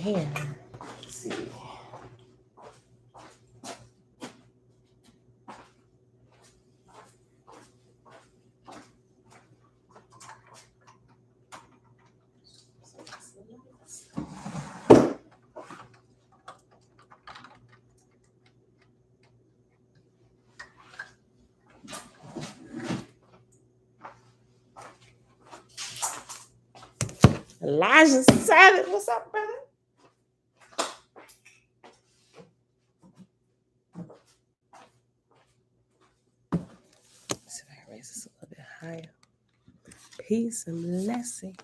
here. Let's see. Elijah Savage, what's up, brother? Let's see if I can raise this a little bit higher. Peace and blessings.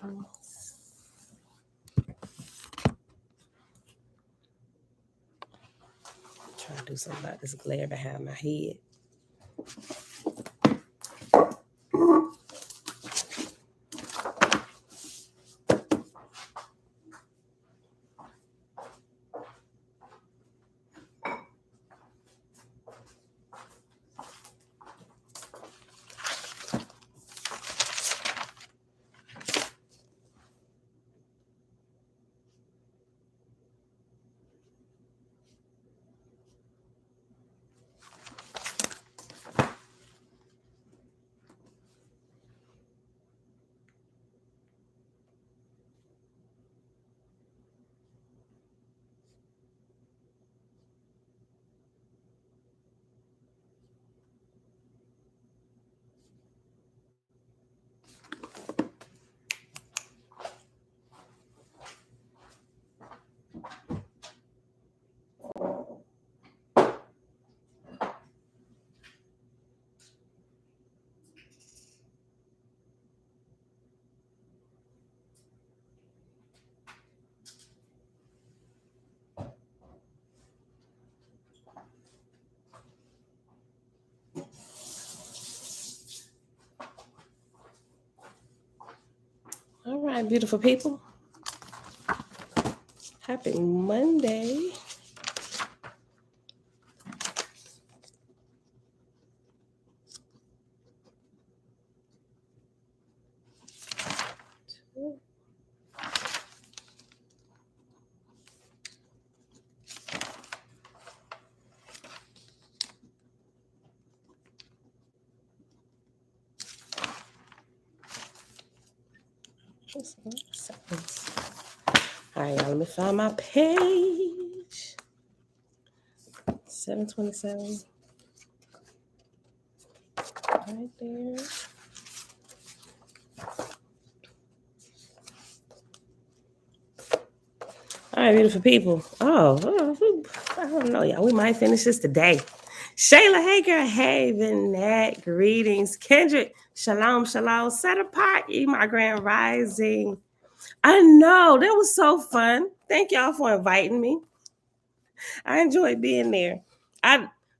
Trying to do something about this glare behind my head. All right, beautiful people. Happy Monday. Seconds. All right, y'all, let me find my page. 727. Right there. All right, beautiful people. I don't know, y'all. We might finish this today. Shayla, hey girl, hey Vinette, greetings. Kendrick, shalom, shalom. Set apart, my grand rising. I know, that was so fun. Thank y'all for inviting me. I enjoyed being there.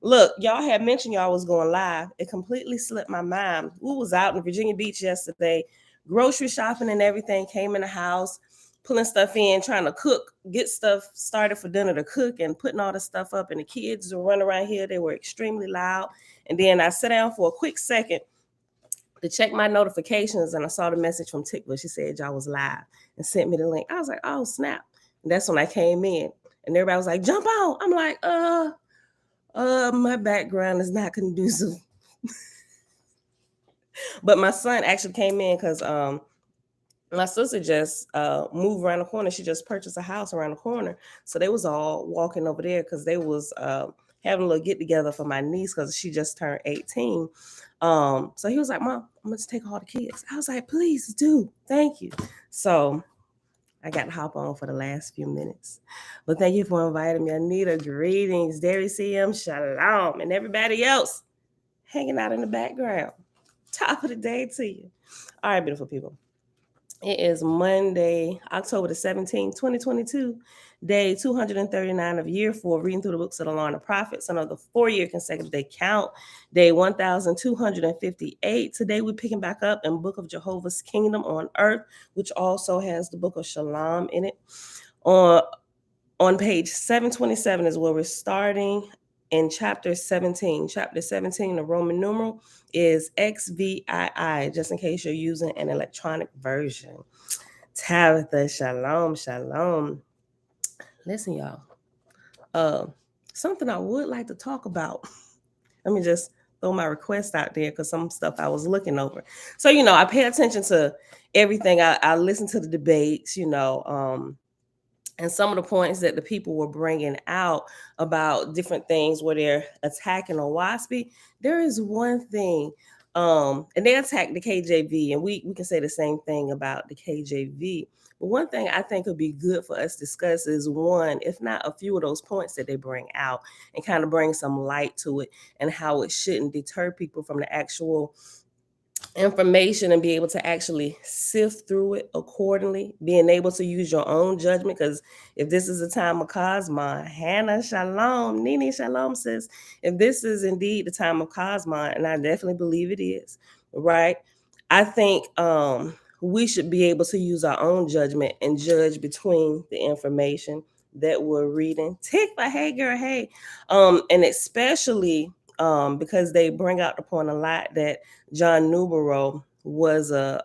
Look, y'all had mentioned y'all was going live. It completely slipped my mind. We was out in Virginia Beach yesterday, grocery shopping and everything, came in the house, pulling stuff in, trying to cook, get stuff started for dinner to cook and putting all the stuff up. And the kids were running around here. They were extremely loud. And then I sat down for a quick second to check my notifications, and I saw the message from Tickler. She said y'all was live and sent me the link. I was like, oh, snap. And that's when I came in. And everybody was like, jump on. I'm like, my background is not conducive. But my son actually came in because my sister just moved around the corner. She just purchased a house around the corner. So they was all walking over there because they was having a little get together for my niece because she just turned 18. So he was like, Mom, I'm going to take all the kids. I was like, please do. Thank you. So I got to hop on for the last few minutes. But thank you for inviting me. Anita, greetings. Derry CM, shalom. And everybody else hanging out in the background. Top of the day to you. All right, beautiful people. It is Monday, October the 17th, 2022, day 239 of year 4, reading through the books of the Law and the Prophets, another 4-year consecutive day count, day 1258. Today we're picking back up in Book of Jehovah's Kingdom on Earth, which also has the Book of Shalom in it. On page 727 is where we're starting in chapter 17. Chapter 17, the Roman numeral is XVII, just in case you're using an electronic version. Tabitha, shalom, shalom. Listen, y'all. Something I would like to talk about. Let me just throw my request out there because some stuff I was looking over. So, I pay attention to everything. I listen to the debates, and some of the points that the people were bringing out about different things where they're attacking OAHSPE. There is one thing, and they attack the KJV, and we can say the same thing about the KJV. But one thing I think would be good for us to discuss is one, if not a few of those points that they bring out, and kind of bring some light to it, and how it shouldn't deter people from the actual information and be able to actually sift through it accordingly, being able to use your own judgment. Because if this is a time of Cosmon, Hannah Shalom, Nini Shalom says, if this is indeed the time of Cosmon, and I definitely believe it is, right? I think we should be able to use our own judgment and judge between the information that we're reading. Tick by hey girl, hey. And especially because they bring out the point a lot that John Newborough was a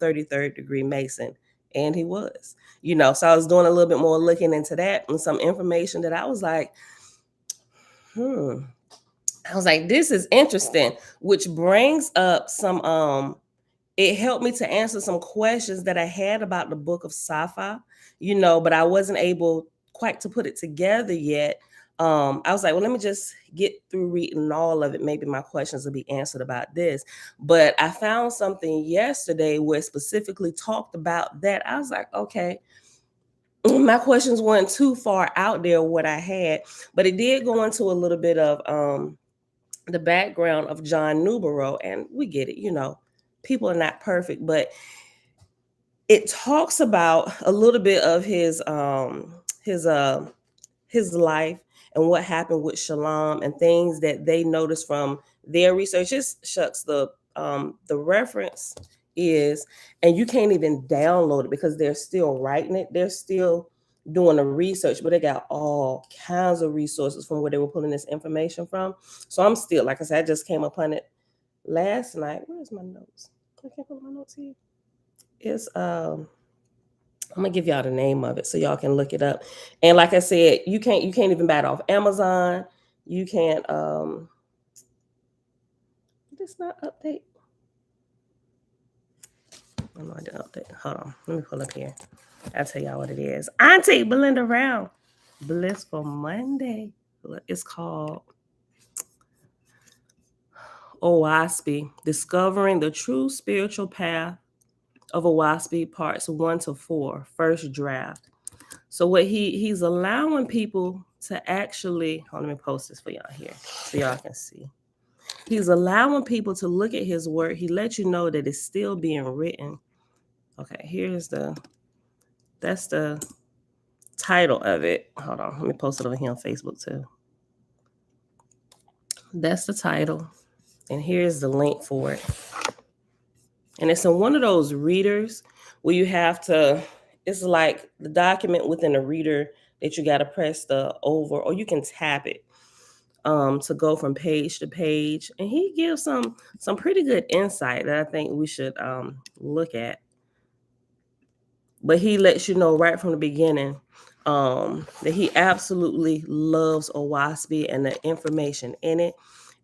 33rd degree Mason, and he was, So I was doing a little bit more looking into that and some information that I was like, this is interesting, which brings up some it helped me to answer some questions that I had about the book of Safa, but I wasn't able quite to put it together yet. I was like, well, let me just get through reading all of it. Maybe my questions will be answered about this. But I found something yesterday where it specifically talked about that. I was like, okay, my questions weren't too far out there what I had, but it did go into a little bit of the background of John Newborough, and we get it, people are not perfect, but it talks about a little bit of his life and what happened with Shalom and things that they noticed from their research. Just shucks, the reference is, and you can't even download it because they're still writing it. They're still doing the research, but they got all kinds of resources from where they were pulling this information from. So I'm still, like I said, I just came upon it last night. Where's my notes? I can't put my notes here. It's I'm gonna give y'all the name of it so y'all can look it up. And like I said, you can't even buy it off Amazon. You can't this not update. I know I didn't update. Hold on. Let me pull up here. I'll tell y'all what it is. Auntie Belinda Round. Blissful Monday. It's called OAHSPE, Discovering the True Spiritual Path of OAHSPE, parts 1 to 4, first draft. So what he's allowing people to actually, let me post this for y'all here so y'all can see. He's allowing people to look at his work. He lets you know that it's still being written. Okay, that's the title of it. Hold on, let me post it over here on Facebook too. That's the title. And here's the link for it. And it's in one of those readers where you have to, it's like the document within a reader that you got to press the over, or you can tap it to go from page to page. And he gives some pretty good insight that I think we should look at. But he lets you know right from the beginning that he absolutely loves OAHSPE and the information in it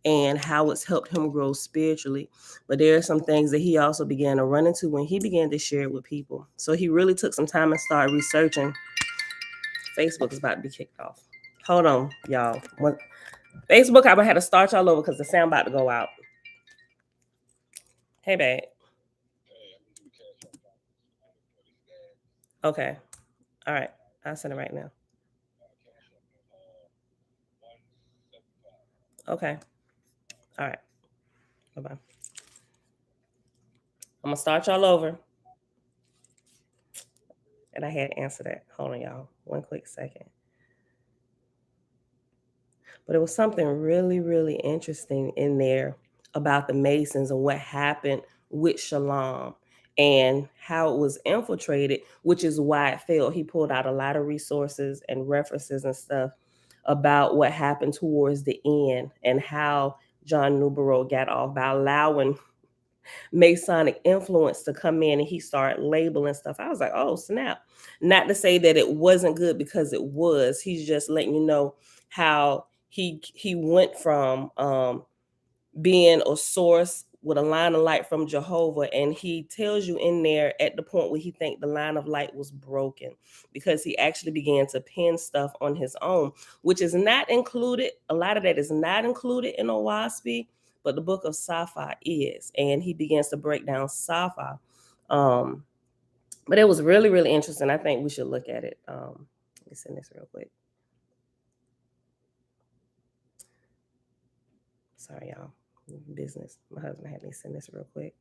and how it's helped him grow spiritually. But there are some things that he also began to run into when he began to share it with people. So he really took some time and started researching. Facebook is about to be kicked off. Hold on, y'all. Facebook, I'm gonna have to start y'all over because the sound about to go out. Hey, babe. Okay. All right. I'll send it right now. Okay. All right. Bye-bye. I'm gonna start y'all over. And I had to answer that. Hold on, y'all. One quick second. But it was something really, really interesting in there about the Masons and what happened with Shalom and how it was infiltrated, which is why it failed. He pulled out a lot of resources and references and stuff about what happened towards the end and how John Newborough got off by allowing Masonic influence to come in, and he started labeling stuff. I was like, oh snap. Not to say that it wasn't good, because it was. He's just letting you know how he went from being a source with a line of light from Jehovah, and he tells you in there at the point where he think the line of light was broken, because he actually began to pen stuff on his own, which is not included. A lot of that is not included in OAHSPE, but the book of Sapphire is, and he begins to break down Sapphire. But it was really, really interesting. I think we should look at it. Let me send this real quick. Sorry, y'all. Business. My husband had me send this real quick.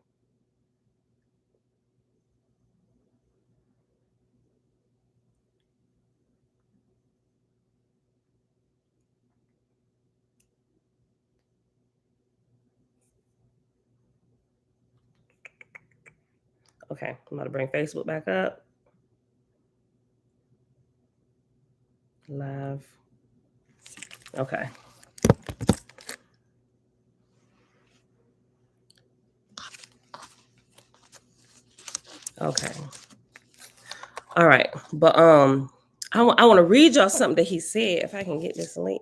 Okay, I'm gonna bring Facebook back up. Live. Okay. Okay. All right. But I want to read y'all something that he said. If I can get this link.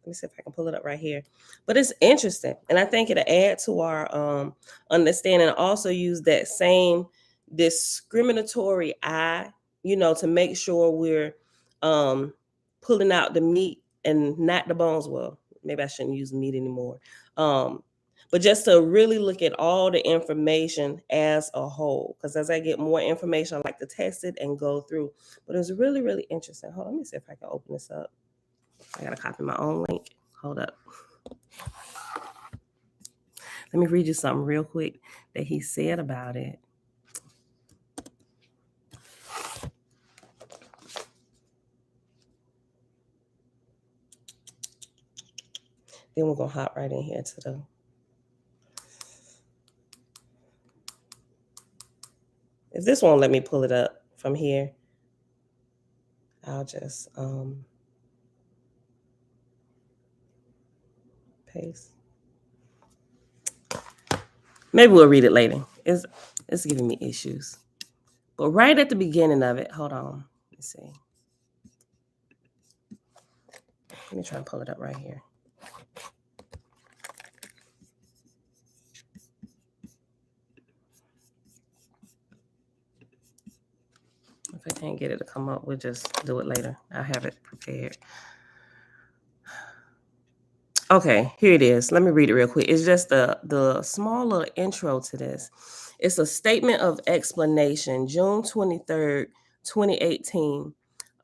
Let me see if I can pull it up right here. But it's interesting. And I think it'll add to our understanding. Also use that same discriminatory eye, to make sure we're pulling out the meat and not the bones. Well, maybe I shouldn't use meat anymore. But just to really look at all the information as a whole. Because as I get more information, I like to test it and go through. But it's really, really interesting. Hold on, let me see if I can open this up. I gotta copy my own link. Hold up. Let me read you something real quick that he said about it. Then we're gonna hop right in here to the if this won't let me pull it up from here, I'll just paste. Maybe we'll read it later. It's giving me issues. But right at the beginning of it, hold on. Let's see. Let me try and pull it up right here. If I can't get it to come up, we'll just do it later. I'll have it prepared. Okay, here it is. Let me read it real quick. It's just the small little intro to this. It's a statement of explanation, June 23rd, 2018.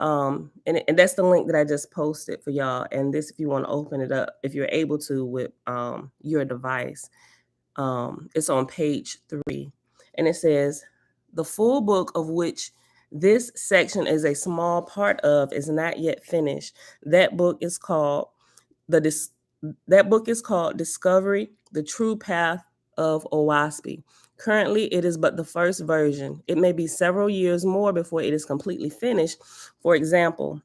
And that's the link that I just posted for y'all. And this, if you want to open it up, if you're able to with your device, it's on page 3. And it says, the full book of which this section is a small part of is not yet finished. That book is called Discovery, the True Path of OAHSPE. Currently, it is but the first version. It may be several years more before it is completely finished. For example,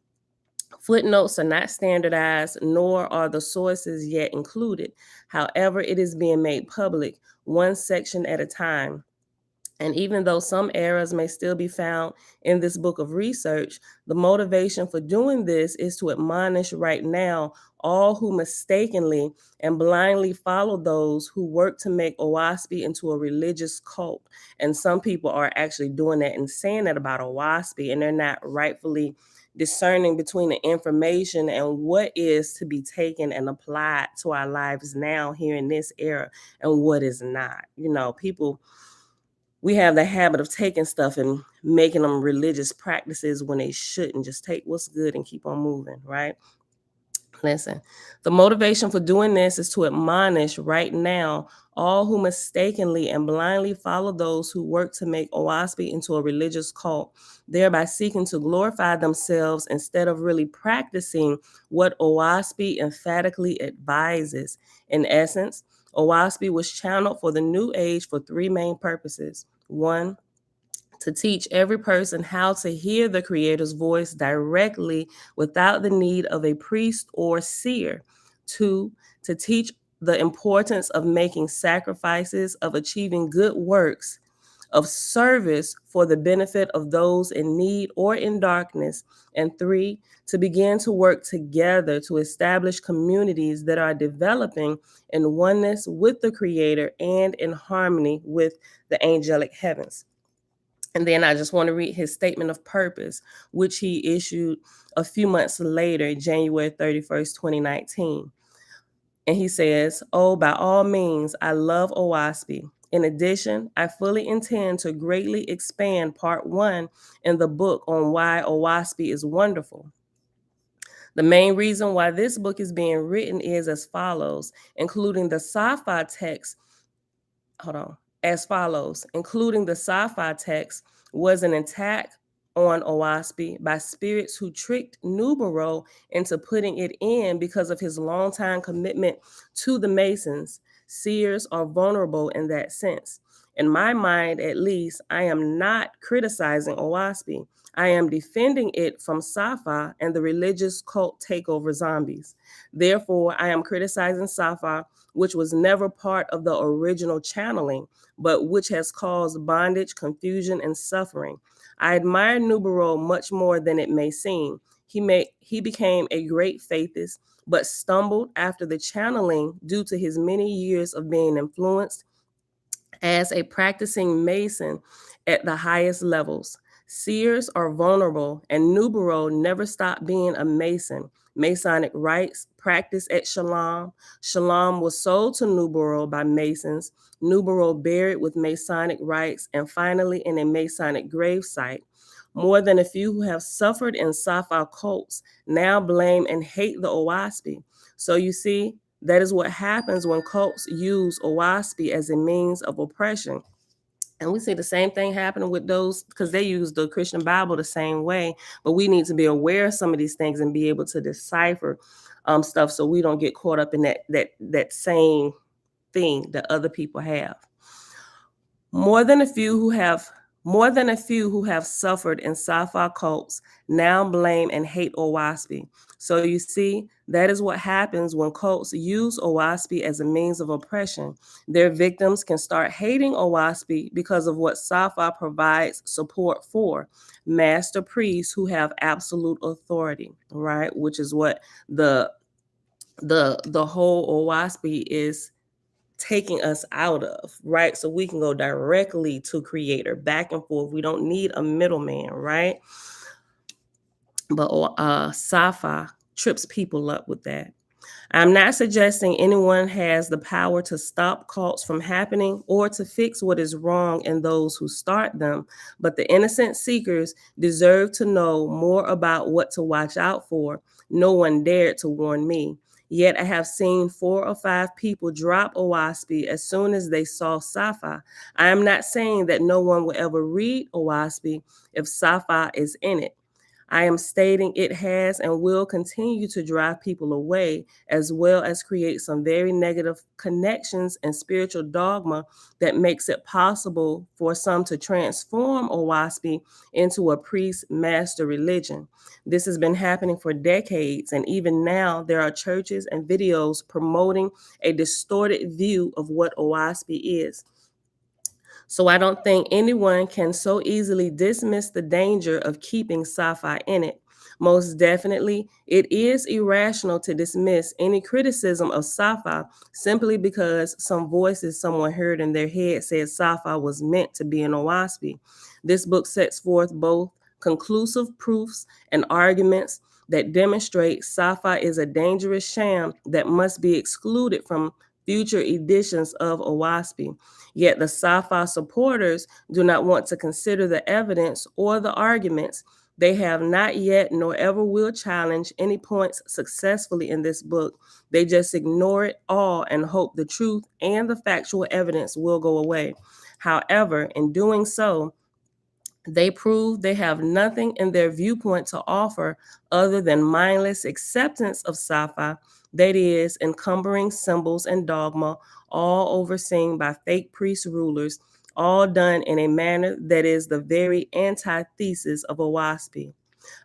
footnotes are not standardized, nor are the sources yet included. However, it is being made public, one section at a time. And even though some errors may still be found in this book of research, the motivation for doing this is to admonish right now all who mistakenly and blindly follow those who work to make OAHSPE into a religious cult. And some people are actually doing that and saying that about OAHSPE, and they're not rightfully discerning between the information and what is to be taken and applied to our lives now here in this era and what is not. People, we have the habit of taking stuff and making them religious practices when they shouldn't. Just take what's good and keep on moving, right? Listen, the motivation for doing this is to admonish right now all who mistakenly and blindly follow those who work to make OAHSPE into a religious cult, thereby seeking to glorify themselves instead of really practicing what OAHSPE emphatically advises. In essence, OAHSPE was channeled for the new age for 3 main purposes. 1, to teach every person how to hear the Creator's voice directly without the need of a priest or seer. 2, to teach the importance of making sacrifices, of achieving good works, of service for the benefit of those in need or in darkness. And three, to begin to work together to establish communities that are developing in oneness with the Creator and in harmony with the angelic heavens. And then I just want to read his statement of purpose, which he issued a few months later, January 31st, 2019. And he says, "Oh, by all means, I love OAHSPE. In addition, I fully intend to greatly expand part one in the book on why OAHSPE is wonderful. The main reason why this book is being written is as follows, including the sci-fi text hold on, as follows, including the sci-fi text, was an attack on OAHSPE by spirits who tricked Nubero into putting it in because of his longtime commitment to the Masons. Seers are vulnerable in that sense. In my mind, at least, I am not criticizing OAHSPE. I am defending it from sci-fi and the religious cult takeover zombies. Therefore, I am criticizing sci-fi, which was never part of the original channeling, but which has caused bondage, confusion, and suffering. I admire Nubero much more than it may seem. He became a great faithist, but stumbled after the channeling due to his many years of being influenced as a practicing Mason at the highest levels. Seers are vulnerable, and Nubero never stopped being a Mason. Masonic rites practiced at Shalom. Shalom was sold to Nubero by Masons. Nubero buried with Masonic rites, and finally in a Masonic gravesite. More than a few who have suffered in sci-fi cults now blame and hate the OAHSPE. So you see, that is what happens when cults use OAHSPE as a means of oppression. And we see the same thing happening with those, because they use the Christian Bible the same way. But we need to be aware of some of these things and be able to decipher stuff so we don't get caught up in that same thing that other people have. More than a few who have suffered in sci-fi cults now blame and hate OAHSPE. So you see, that is what happens when cults use OAHSPE as a means of oppression. Their victims can start hating OAHSPE because of what sci-fi provides support for. Master priests who have absolute authority, right? Which is what the whole OAHSPE is taking us out of, right? So we can go directly to Creator, back and forth. We don't need a middleman, right? But sci-fi trips people up with that. I'm not suggesting anyone has the power to stop cults from happening or to fix what is wrong in those who start them, but the innocent seekers deserve to know more about what to watch out for. No one dared to warn me. Yet I have seen 4 or 5 people drop OAHSPE as soon as they saw sci-fi. I am not saying that no one will ever read OAHSPE if sci-fi is in it. I am stating it has and will continue to drive people away, as well as create some very negative connections and spiritual dogma that makes it possible for some to transform OAHSPE into a priest master religion. This has been happening for decades, and even now there are churches and videos promoting a distorted view of what OAHSPE is. So I don't think anyone can so easily dismiss the danger of keeping sci-fi in it. Most definitely, it is irrational to dismiss any criticism of sci-fi simply because some voices someone heard in their head said sci-fi was meant to be an OAHSPE. This book sets forth both conclusive proofs and arguments that demonstrate sci-fi is a dangerous sham that must be excluded from future editions of OAHSPE. Yet the sci-fi supporters do not want to consider the evidence or the arguments. They have not yet nor ever will challenge any points successfully in this book. They just ignore it all and hope the truth and the factual evidence will go away. However, in doing so, they prove they have nothing in their viewpoint to offer other than mindless acceptance of sci-fi, that is, encumbering symbols and dogma, all overseen by fake priest rulers, all done in a manner that is the very antithesis of OAHSPE.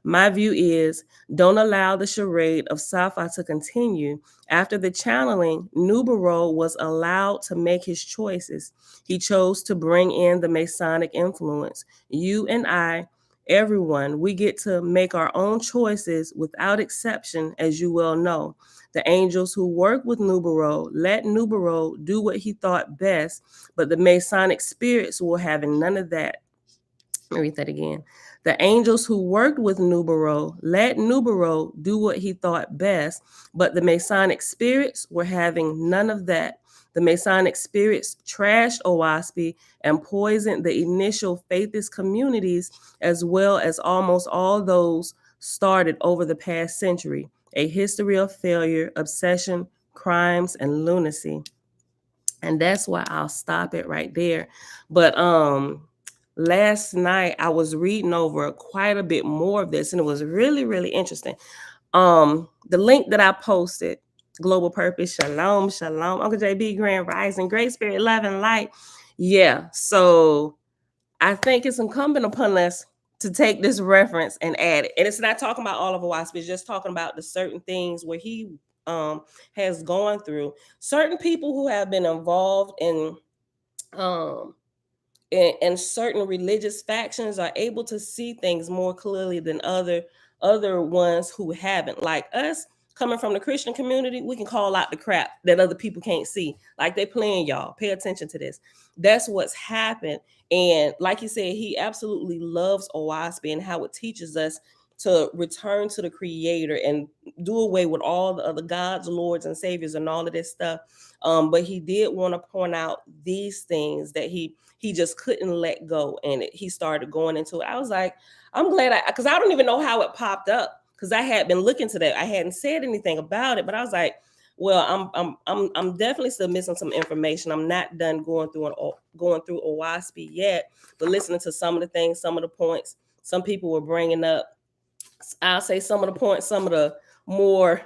My view is don't allow the charade of Safa to continue. After the channeling, Nubero was allowed to make his choices. He chose to bring in the Masonic influence. You and I, everyone, we get to make our own choices without exception, as you well know. The angels who work with Nubero let Nubero do what he thought best, but the Masonic spirits were having none of that. Let me read that again. The angels who worked with Nubero let Nubero do what he thought best, but the Masonic spirits were having none of that. The Masonic spirits trashed OAHSPE and poisoned the initial faithist communities, as well as almost all those started over the past century. A history of failure, obsession, crimes, and lunacy. And that's why I'll stop it right there. But last night I was reading over quite a bit more of this, and it was really, really interesting. The link that I posted, Global Purpose, Shalom, Shalom, Uncle JB, Grand Rising, Great Spirit, Love and Light. Yeah, so I think it's incumbent upon us to take this reference and add it. And it's not talking about all of OAHSPE, it's just talking about the certain things where he has gone through. Certain people who have been involved um, and certain religious factions are able to see things more clearly than other ones who haven't. Like us, coming from the Christian community, we can call out the crap that other people can't see. Like they playing y'all. Pay attention to this. That's what's happened. And like you said, he absolutely loves OAHSPE and how it teaches us to return to the creator and do away with all the other gods, lords, and saviors and all of this stuff. But he did want to point out these things that he just couldn't let go, and he started going into it. I was like, I'm glad because I don't even know how it popped up because I had been looking to that. I hadn't said anything about it, but I was like, well, I'm definitely still missing some information. I'm not done going through OAHSPE yet, but listening to some of the things, some of the points, some people were bringing up. I'll say some of the points, some of the more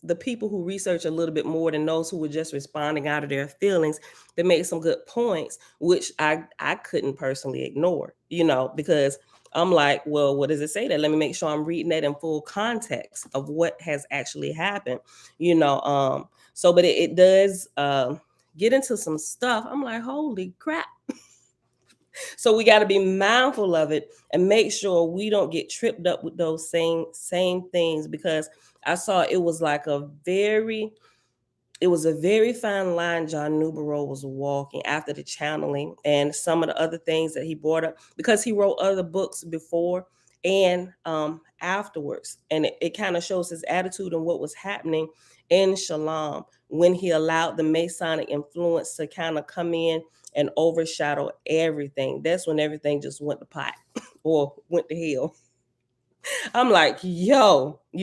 the people who research a little bit more than those who were just responding out of their feelings, they made some good points, which I couldn't personally ignore, because I'm like, well, what does it say there? Let me make sure I'm reading that in full context of what has actually happened, So, but it does get into some stuff. I'm like, holy crap. So we got to be mindful of it and make sure we don't get tripped up with those same things, because I saw it was a very fine line John Newbero was walking after the channeling and some of the other things that he brought up, because he wrote other books before and afterwards. And it kind of shows his attitude and what was happening in Shalom when he allowed the Masonic influence to kind of come in and overshadow everything. That's when everything just went to pot or went to hell. I'm like, yo, and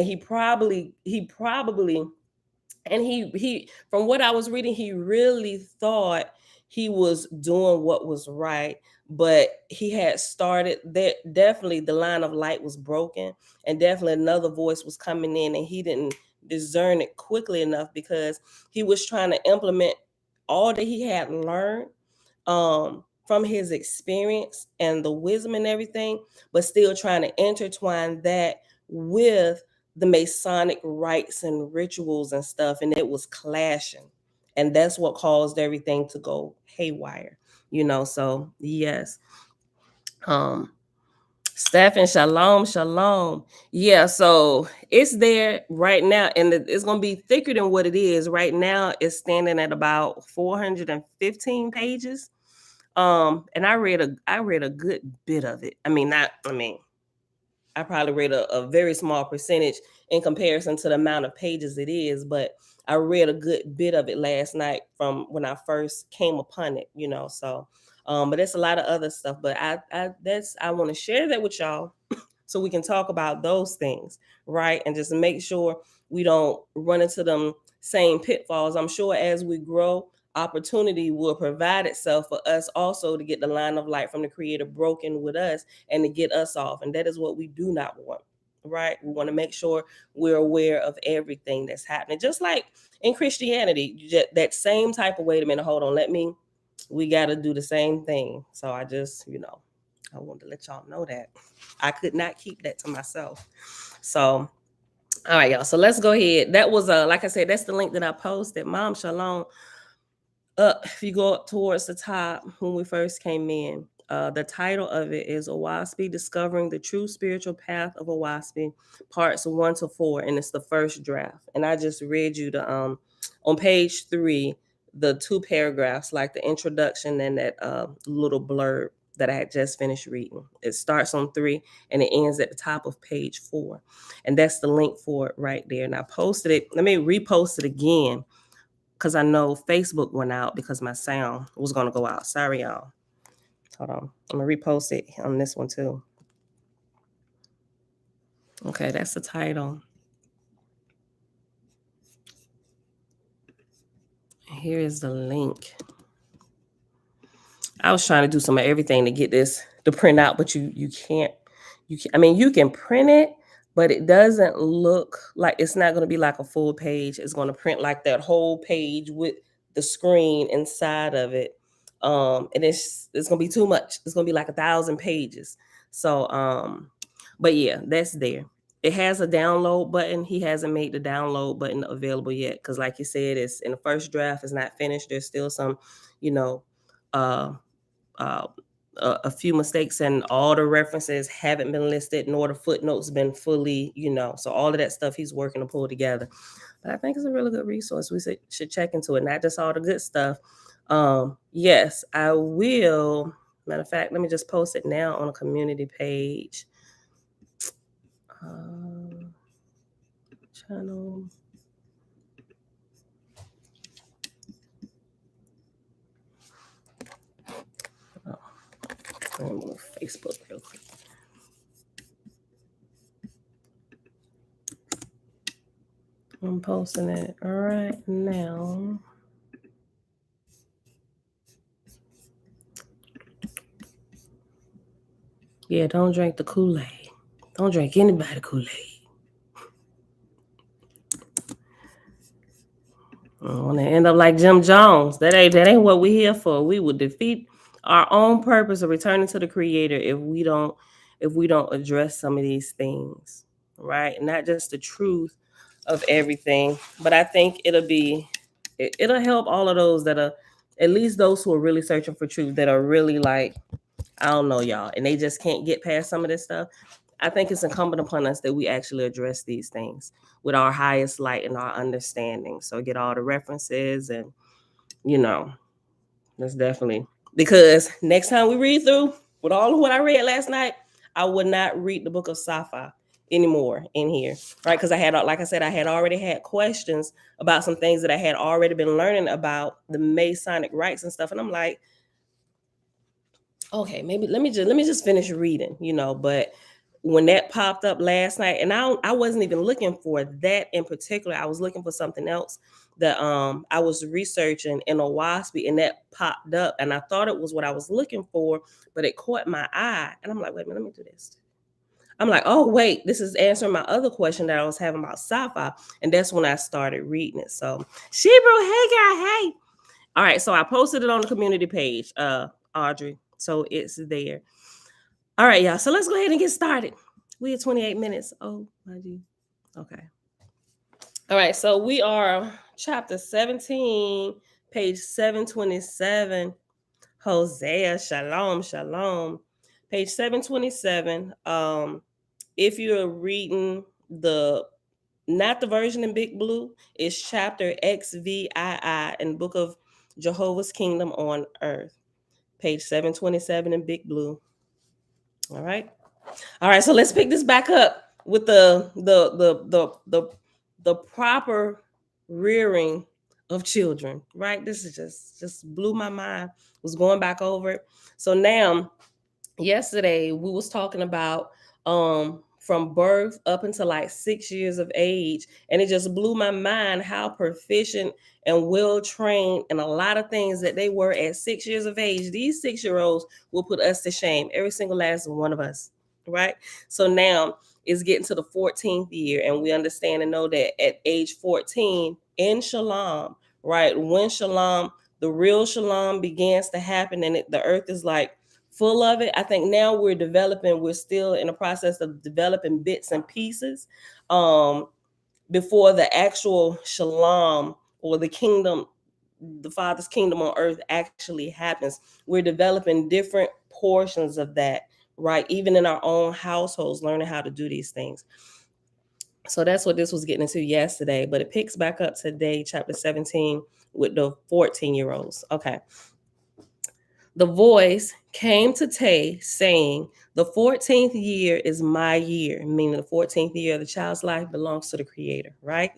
he probably and he from what I was reading, he really thought he was doing what was right, but he had started that. Definitely the line of light was broken, and definitely another voice was coming in, and he didn't discern it quickly enough because he was trying to implement all that he had learned from his experience and the wisdom and everything, but still trying to intertwine that with the Masonic rites and rituals and stuff, and it was clashing. And that's what caused everything to go haywire, So yes. Stephen, shalom, shalom. Yeah, so it's there right now, and it's gonna be thicker than what it is. Right now, it's standing at about 415 pages. And I read a good bit of it. I probably read a very small percentage in comparison to the amount of pages it is, but I read a good bit of it last night from when I first came upon it, So, but it's a lot of other stuff. But I want to share that with y'all so we can talk about those things, right? And just make sure we don't run into them same pitfalls. I'm sure as we grow, opportunity will provide itself for us also to get the line of light from the creator broken with us and to get us off. And that is what we do not want, right? We want to make sure we're aware of everything that's happening. Just like in Christianity, that same type of, wait a minute, hold on, we got to do the same thing. So I just, I wanted to let y'all know that. I could not keep that to myself. So, all right, y'all. So let's go ahead. That was like I said, that's the link that I posted. Mom Shalom. If you go up towards the top when we first came in, the title of it is OAHSPE Discovering the True Spiritual Path of OAHSPE, parts 1 to 4, and it's the first draft. And I just read you the on page 3, the 2 paragraphs, like the introduction and that little blurb that I had just finished reading. It starts on 3 and it ends at the top of page 4. And that's the link for it right there. And I posted it. Let me repost it again, because I know Facebook went out because my sound was going to go out. Sorry, y'all. Hold on. I'm going to repost it on this one too. Okay, that's the title. Here is the link. I was trying to do some of everything to get this to print out, but you can't. I mean, you can print it, but it doesn't look like, it's not going to be like a full page. It's going to print like that whole page with the screen inside of it. And it's going to be too much. It's going to be like 1,000 pages. So, but yeah, that's there. It has a download button. He hasn't made the download button available yet, because like you said, it's in the first draft. It's not finished. There's still some, uh, uh, a few mistakes, and all the references haven't been listed, nor the footnotes been fully, so all of that stuff he's working to pull together. But I think it's a really good resource. We should check into it, not just all the good stuff. Yes, I will. Matter of fact, let me just post it now on a community page. Channel. I'm gonna move Facebook real quick. I'm posting it right now. Yeah, don't drink the Kool-Aid. Don't drink anybody Kool-Aid. I want to end up like Jim Jones. That ain't what we're here for. We will defeat our own purpose of returning to the Creator if we don't address some of these things, right? Not just the truth of everything, but I think it'll help all of those that are, at least those who are really searching for truth, that are really like, I don't know, y'all, and they just can't get past some of this stuff. I think it's incumbent upon us that we actually address these things with our highest light and our understanding. So get all the references, and that's definitely, because next time we read through with all of what I read last night, I would not read the book of Safa anymore in here, right? Because I had, like I said, I had already had questions about some things that I had already been learning about the Masonic rites and stuff, and I'm like, okay, maybe let me just finish reading, but when that popped up last night, and I wasn't even looking for that in particular. I was looking for something else that I was researching in OAHSPE, and that popped up, and I thought it was what I was looking for, but it caught my eye, and I'm like, wait a minute, let me do this. I'm like, oh wait, this is answering my other question that I was having about sci-fi, and that's when I started reading it. So, Shebrew, hey girl, hey. All right, so I posted it on the community page, Audrey. So it's there. All right, y'all. So let's go ahead and get started. We at 28 minutes. Oh, my G. Okay. All right. So we are chapter 17, page 727. Hosea, shalom, shalom. Page 727. If you're reading not the version in Big Blue, it's chapter XVII in Book of Jehovah's Kingdom on Earth. Page 727 in Big Blue. All right. So let's pick this back up with the proper rearing of children, right? This is just blew my mind. Was going back over it. So now, yesterday we was talking about from birth up until like 6 years of age, and it just blew my mind how proficient and well trained and a lot of things that they were at 6 years of age. These 6-year-olds will put us to shame, every single last one of us, right? So now it's getting to the 14th year, and we understand and know that at age 14 in Shalom, right, when Shalom, the real Shalom begins to happen, and the earth is like full of it. I think now we're still in the process of developing bits and pieces um, before the actual shalom or the kingdom, the Father's kingdom on earth actually happens. We're developing different portions of that, right? Even in our own households, learning how to do these things. So that's what this was getting into yesterday, but it picks back up today, chapter 17, with the 14-year-olds. Okay. The voice came to Tay saying, "The 14th year is my year," meaning the 14th year of the child's life belongs to the Creator, right?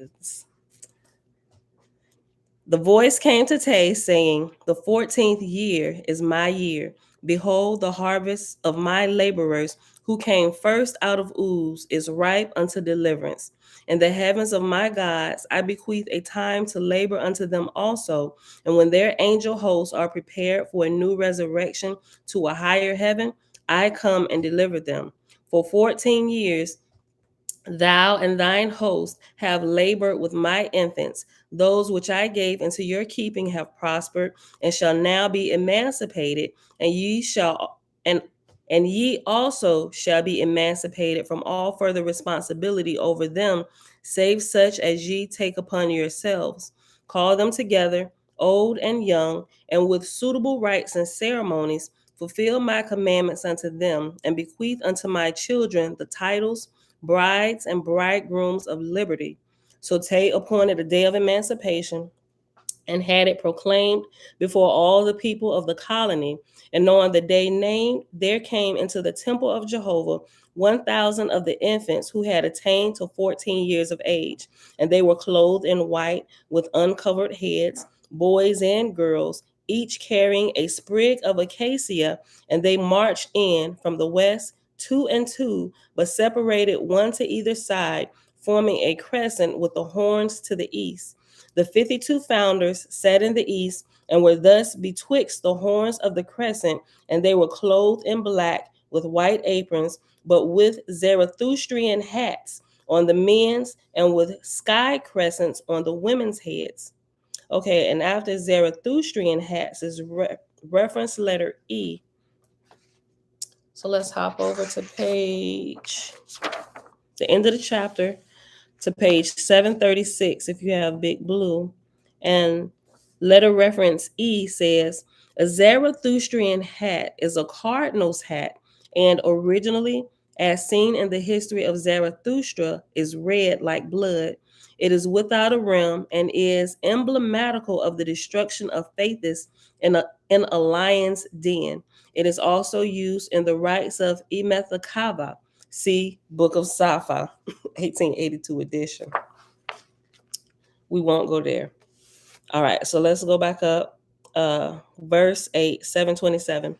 The voice came to Tay saying, "The 14th year is my year. Behold, the harvest of my laborers who came first out of Uz is ripe unto deliverance. In the heavens of my gods I bequeath a time to labor unto them also. And when their angel hosts are prepared for a new resurrection to a higher heaven, I come and deliver them. For 14 years thou and thine host have labored with my infants. Those which I gave into your keeping have prospered and shall now be emancipated, and ye also shall be emancipated from all further responsibility over them, save such as ye take upon yourselves. Call them together, old and young, and with suitable rites and ceremonies, fulfill my commandments unto them, and bequeath unto my children the titles, brides and bridegrooms of liberty." So Tay appointed a day of emancipation and had it proclaimed before all the people of the colony. And on the day named, there came into the temple of Jehovah 1,000 of the infants who had attained to 14 years of age. And they were clothed in white with uncovered heads, boys and girls, each carrying a sprig of acacia. And they marched in from the west, two and two, but separated one to either side, forming a crescent with the horns to the east. The 52 founders sat in the east and were thus betwixt the horns of the crescent, and they were clothed in black with white aprons, but with Zarathustrian hats on the men's and with sky crescents on the women's heads. Okay, and after Zarathustrian hats is reference letter E. So let's hop over to the end of the chapter, to page 736 if you have Big Blue. And letter reference E says, "A Zarathustrian hat is a cardinal's hat, and originally, as seen in the history of Zarathustra, is red like blood. It is without a rim and is emblematical of the destruction of Thetis in a lion's den. It is also used in the rites of Emethakava. See Book of Safa, 1882 edition." We won't go there. All right, so let's go back up. Verse 8, 727.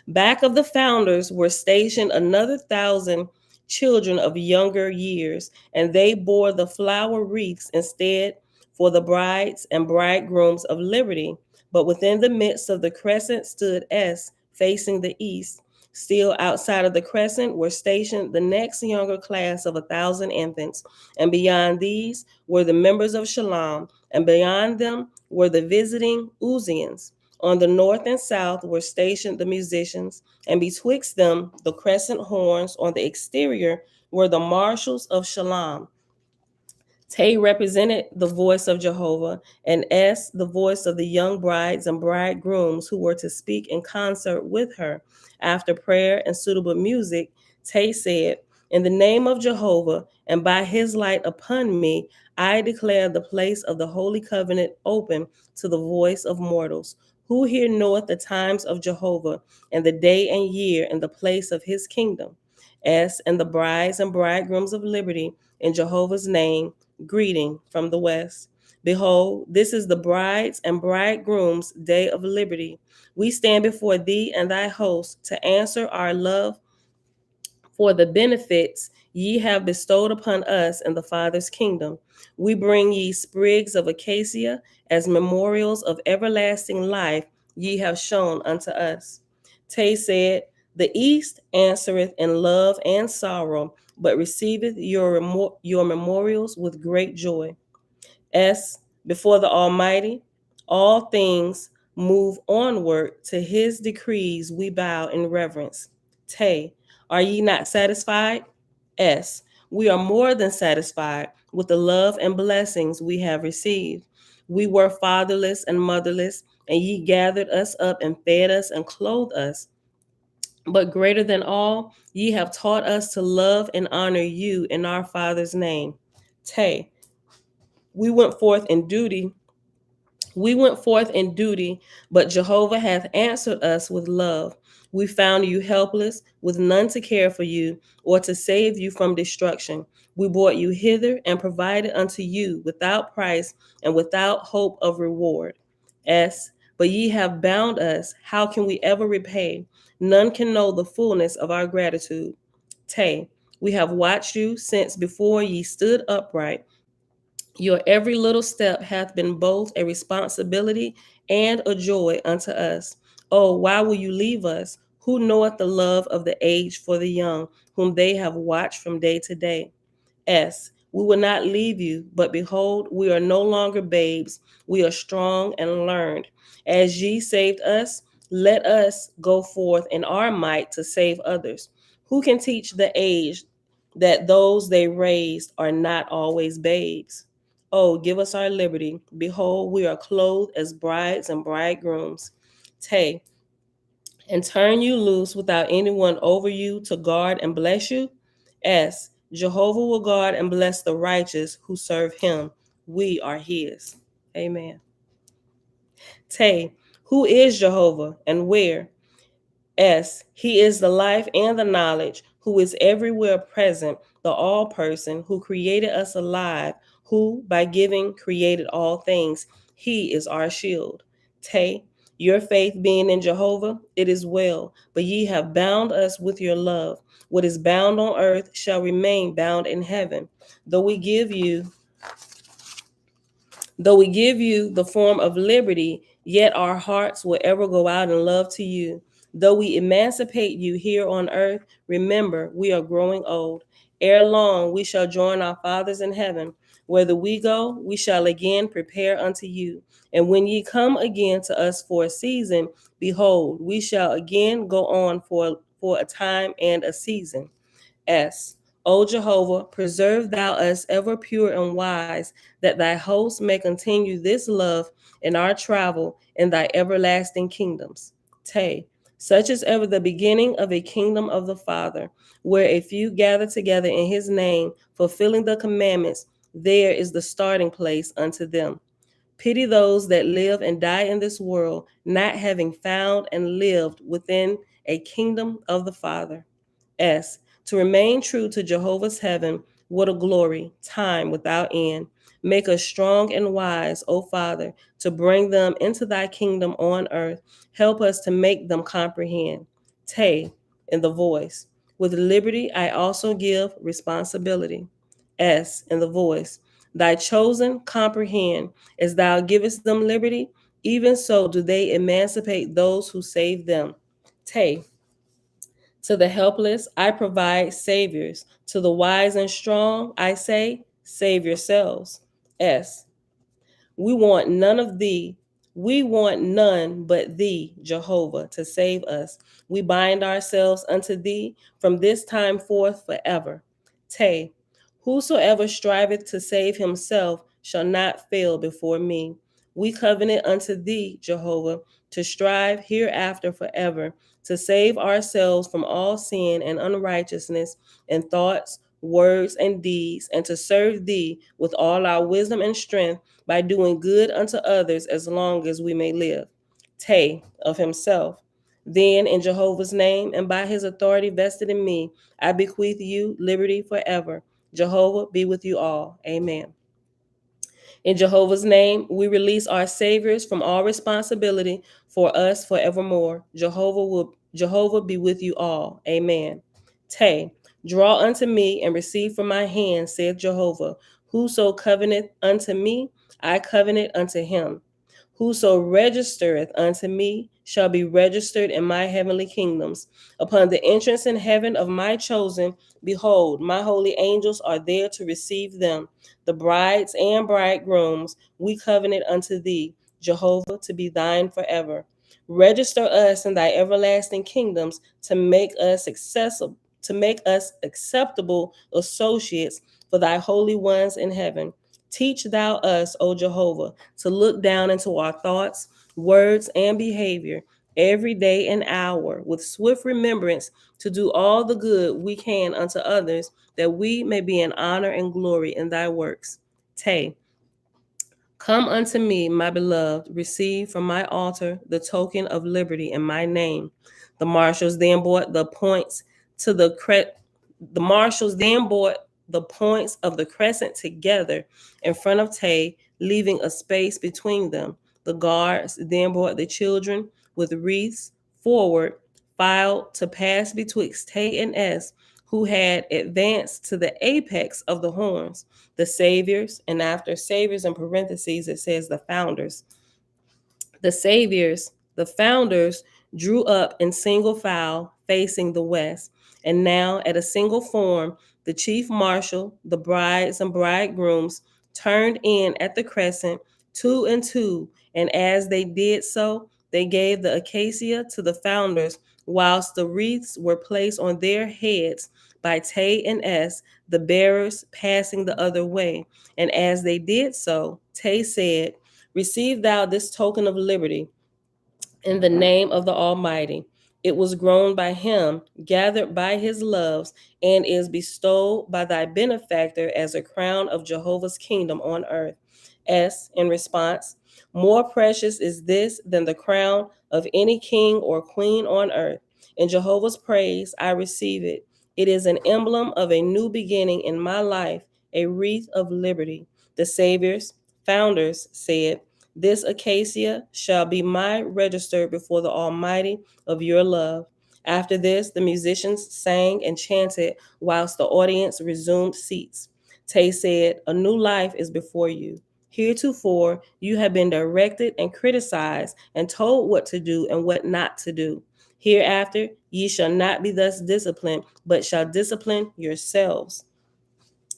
"Back of the founders were stationed another 1,000 children of younger years, and they bore the flower wreaths instead for the brides and bridegrooms of liberty. But within the midst of the crescent stood S, facing the east. Still outside of the crescent were stationed the next younger class of 1,000 infants, and beyond these were the members of Shalom, and beyond them were the visiting Uzians. On the north and south were stationed the musicians, and betwixt them the crescent horns. On the exterior were the marshals of Shalom. Tay represented the voice of Jehovah, and S the voice of the young brides and bridegrooms who were to speak in concert with her. After prayer and suitable music, Tay said, 'In the name of Jehovah, and by his light upon me, I declare the place of the holy covenant open to the voice of mortals. Who here knoweth the times of Jehovah, and the day and year, and the place of his kingdom?' S and the brides and bridegrooms of liberty, in Jehovah's name, greeting from the west. Behold, this is the brides and bridegrooms' day of liberty. We stand before thee and thy host to answer our love for the benefits ye have bestowed upon us in the Father's kingdom. We bring ye sprigs of acacia as memorials of everlasting life ye have shown unto us." Tay said, "The east answereth in love and sorrow, but receiveth your memorials with great joy." S, before the Almighty, all things move onward to his decrees we bow in reverence. Te, are ye not satisfied? S, we are more than satisfied with the love and blessings we have received. We were fatherless and motherless, and ye gathered us up and fed us and clothed us. But greater than all, ye have taught us to love and honor you in our Father's name. Te, we went forth in duty we went forth in duty, but Jehovah hath answered us with love. We found you helpless, with none to care for you, or to save you from destruction. We brought you hither and provided unto you without price and without hope of reward. S. But ye have bound us. How can we ever repay? None can know the fullness of our gratitude. Te. We have watched you since before ye stood upright. Your every little step hath been both a responsibility and a joy unto us. Oh, why will you leave us? Who knoweth the love of the age for the young, whom they have watched from day to day? S. We will not leave you, but behold, we are no longer babes. We are strong and learned. As ye saved us, let us go forth in our might to save others. Who can teach the age that those they raised are not always babes? Oh, give us our liberty. Behold, we are clothed as brides and bridegrooms. Tay, and turn you loose without anyone over you to guard and bless you? S. Jehovah will guard and bless the righteous who serve him. We are his. Amen. Tay, who is Jehovah and where? S. He is the life and the knowledge, who is everywhere present, the all person, who created us alive, who by giving created all things. He is our shield. Te, your faith being in Jehovah, it is well, but ye have bound us with your love. What is bound on earth shall remain bound in heaven. Though we give you Though we give you the form of liberty, yet our hearts will ever go out in love to you. Though we emancipate you here on earth, remember we are growing old. Ere long we shall join our fathers in heaven. Whither we go, we shall again prepare unto you. And when ye come again to us for a season, behold, we shall again go on for a time and a season. S. O Jehovah, preserve thou us ever pure and wise, that thy host may continue this love in our travel in thy everlasting kingdoms. Te, such is ever the beginning of a kingdom of the Father, where a few gather together in his name, fulfilling the commandments, there is the starting place unto them. Pity those that live and die in this world, not having found and lived within a kingdom of the Father. S. To remain true to Jehovah's heaven, what a glory, time without end. Make us strong and wise, O Father, to bring them into thy kingdom on earth. Help us to make them comprehend. Te, in the voice. With liberty, I also give responsibility. S, in the voice. Thy chosen comprehend, as thou givest them liberty, even so do they emancipate those who save them. Te, to the helpless, I provide saviors. To the wise and strong, I say, save yourselves. S. We want none of thee. We want none but thee, Jehovah, to save us. We bind ourselves unto thee from this time forth forever. Te, whosoever striveth to save himself shall not fail before me. We covenant unto thee, Jehovah, to strive hereafter forever, to save ourselves from all sin and unrighteousness in thoughts, words, and deeds, and to serve thee with all our wisdom and strength by doing good unto others as long as we may live. Te, of himself. Then, in Jehovah's name and by his authority vested in me, I bequeath you liberty forever. Jehovah be with you all. Amen. In Jehovah's name, we release our saviors from all responsibility for us forevermore. Jehovah be with you all. Amen. Te, draw unto me and receive from my hand, saith Jehovah. Whoso covenanteth unto me, I covenant unto him. Whoso registereth unto me shall be registered in my heavenly kingdoms. Upon the entrance in heaven of my chosen, behold, my holy angels are there to receive them. The brides and bridegrooms, we covenant unto thee. Jehovah, to be thine forever. Register us in thy everlasting kingdoms to make us acceptable associates for thy holy ones in heaven. Teach thou us, O Jehovah, to look down into our thoughts, words, and behavior every day and hour with swift remembrance to do all the good we can unto others, that we may be in honor and glory in thy works. Tay, come unto me, my beloved, receive from my altar the token of liberty in my name. The marshals then brought the points to the marshals then brought the points of the crescent together in front of Tay, leaving a space between them. The guards then brought the children with wreaths forward, filed to pass betwixt Tay and S, who had advanced to the apex of the horns. The saviors, and after saviors in parentheses, it says the founders. The founders drew up in single file facing the west. And now, at a single form, the chief marshal, the brides and bridegrooms turned in at the crescent, two and two. And as they did so, they gave the acacia to the founders, whilst the wreaths were placed on their heads by Tay and S, the bearers passing the other way. And as they did so, Tay said, receive thou this token of liberty in the name of the Almighty. It was grown by him, gathered by his loves, and is bestowed by thy benefactor as a crown of Jehovah's kingdom on earth. S, in response, more precious is this than the crown of any king or queen on earth. In Jehovah's praise, I receive it. It is an emblem of a new beginning in my life, a wreath of liberty. The Savior's founders said, this acacia shall be my register before the Almighty of your love. After this, the musicians sang and chanted whilst the audience resumed seats. Tay said, a new life is before you. Heretofore, you have been directed and criticized and told what to do and what not to do. Hereafter, ye shall not be thus disciplined, but shall discipline yourselves.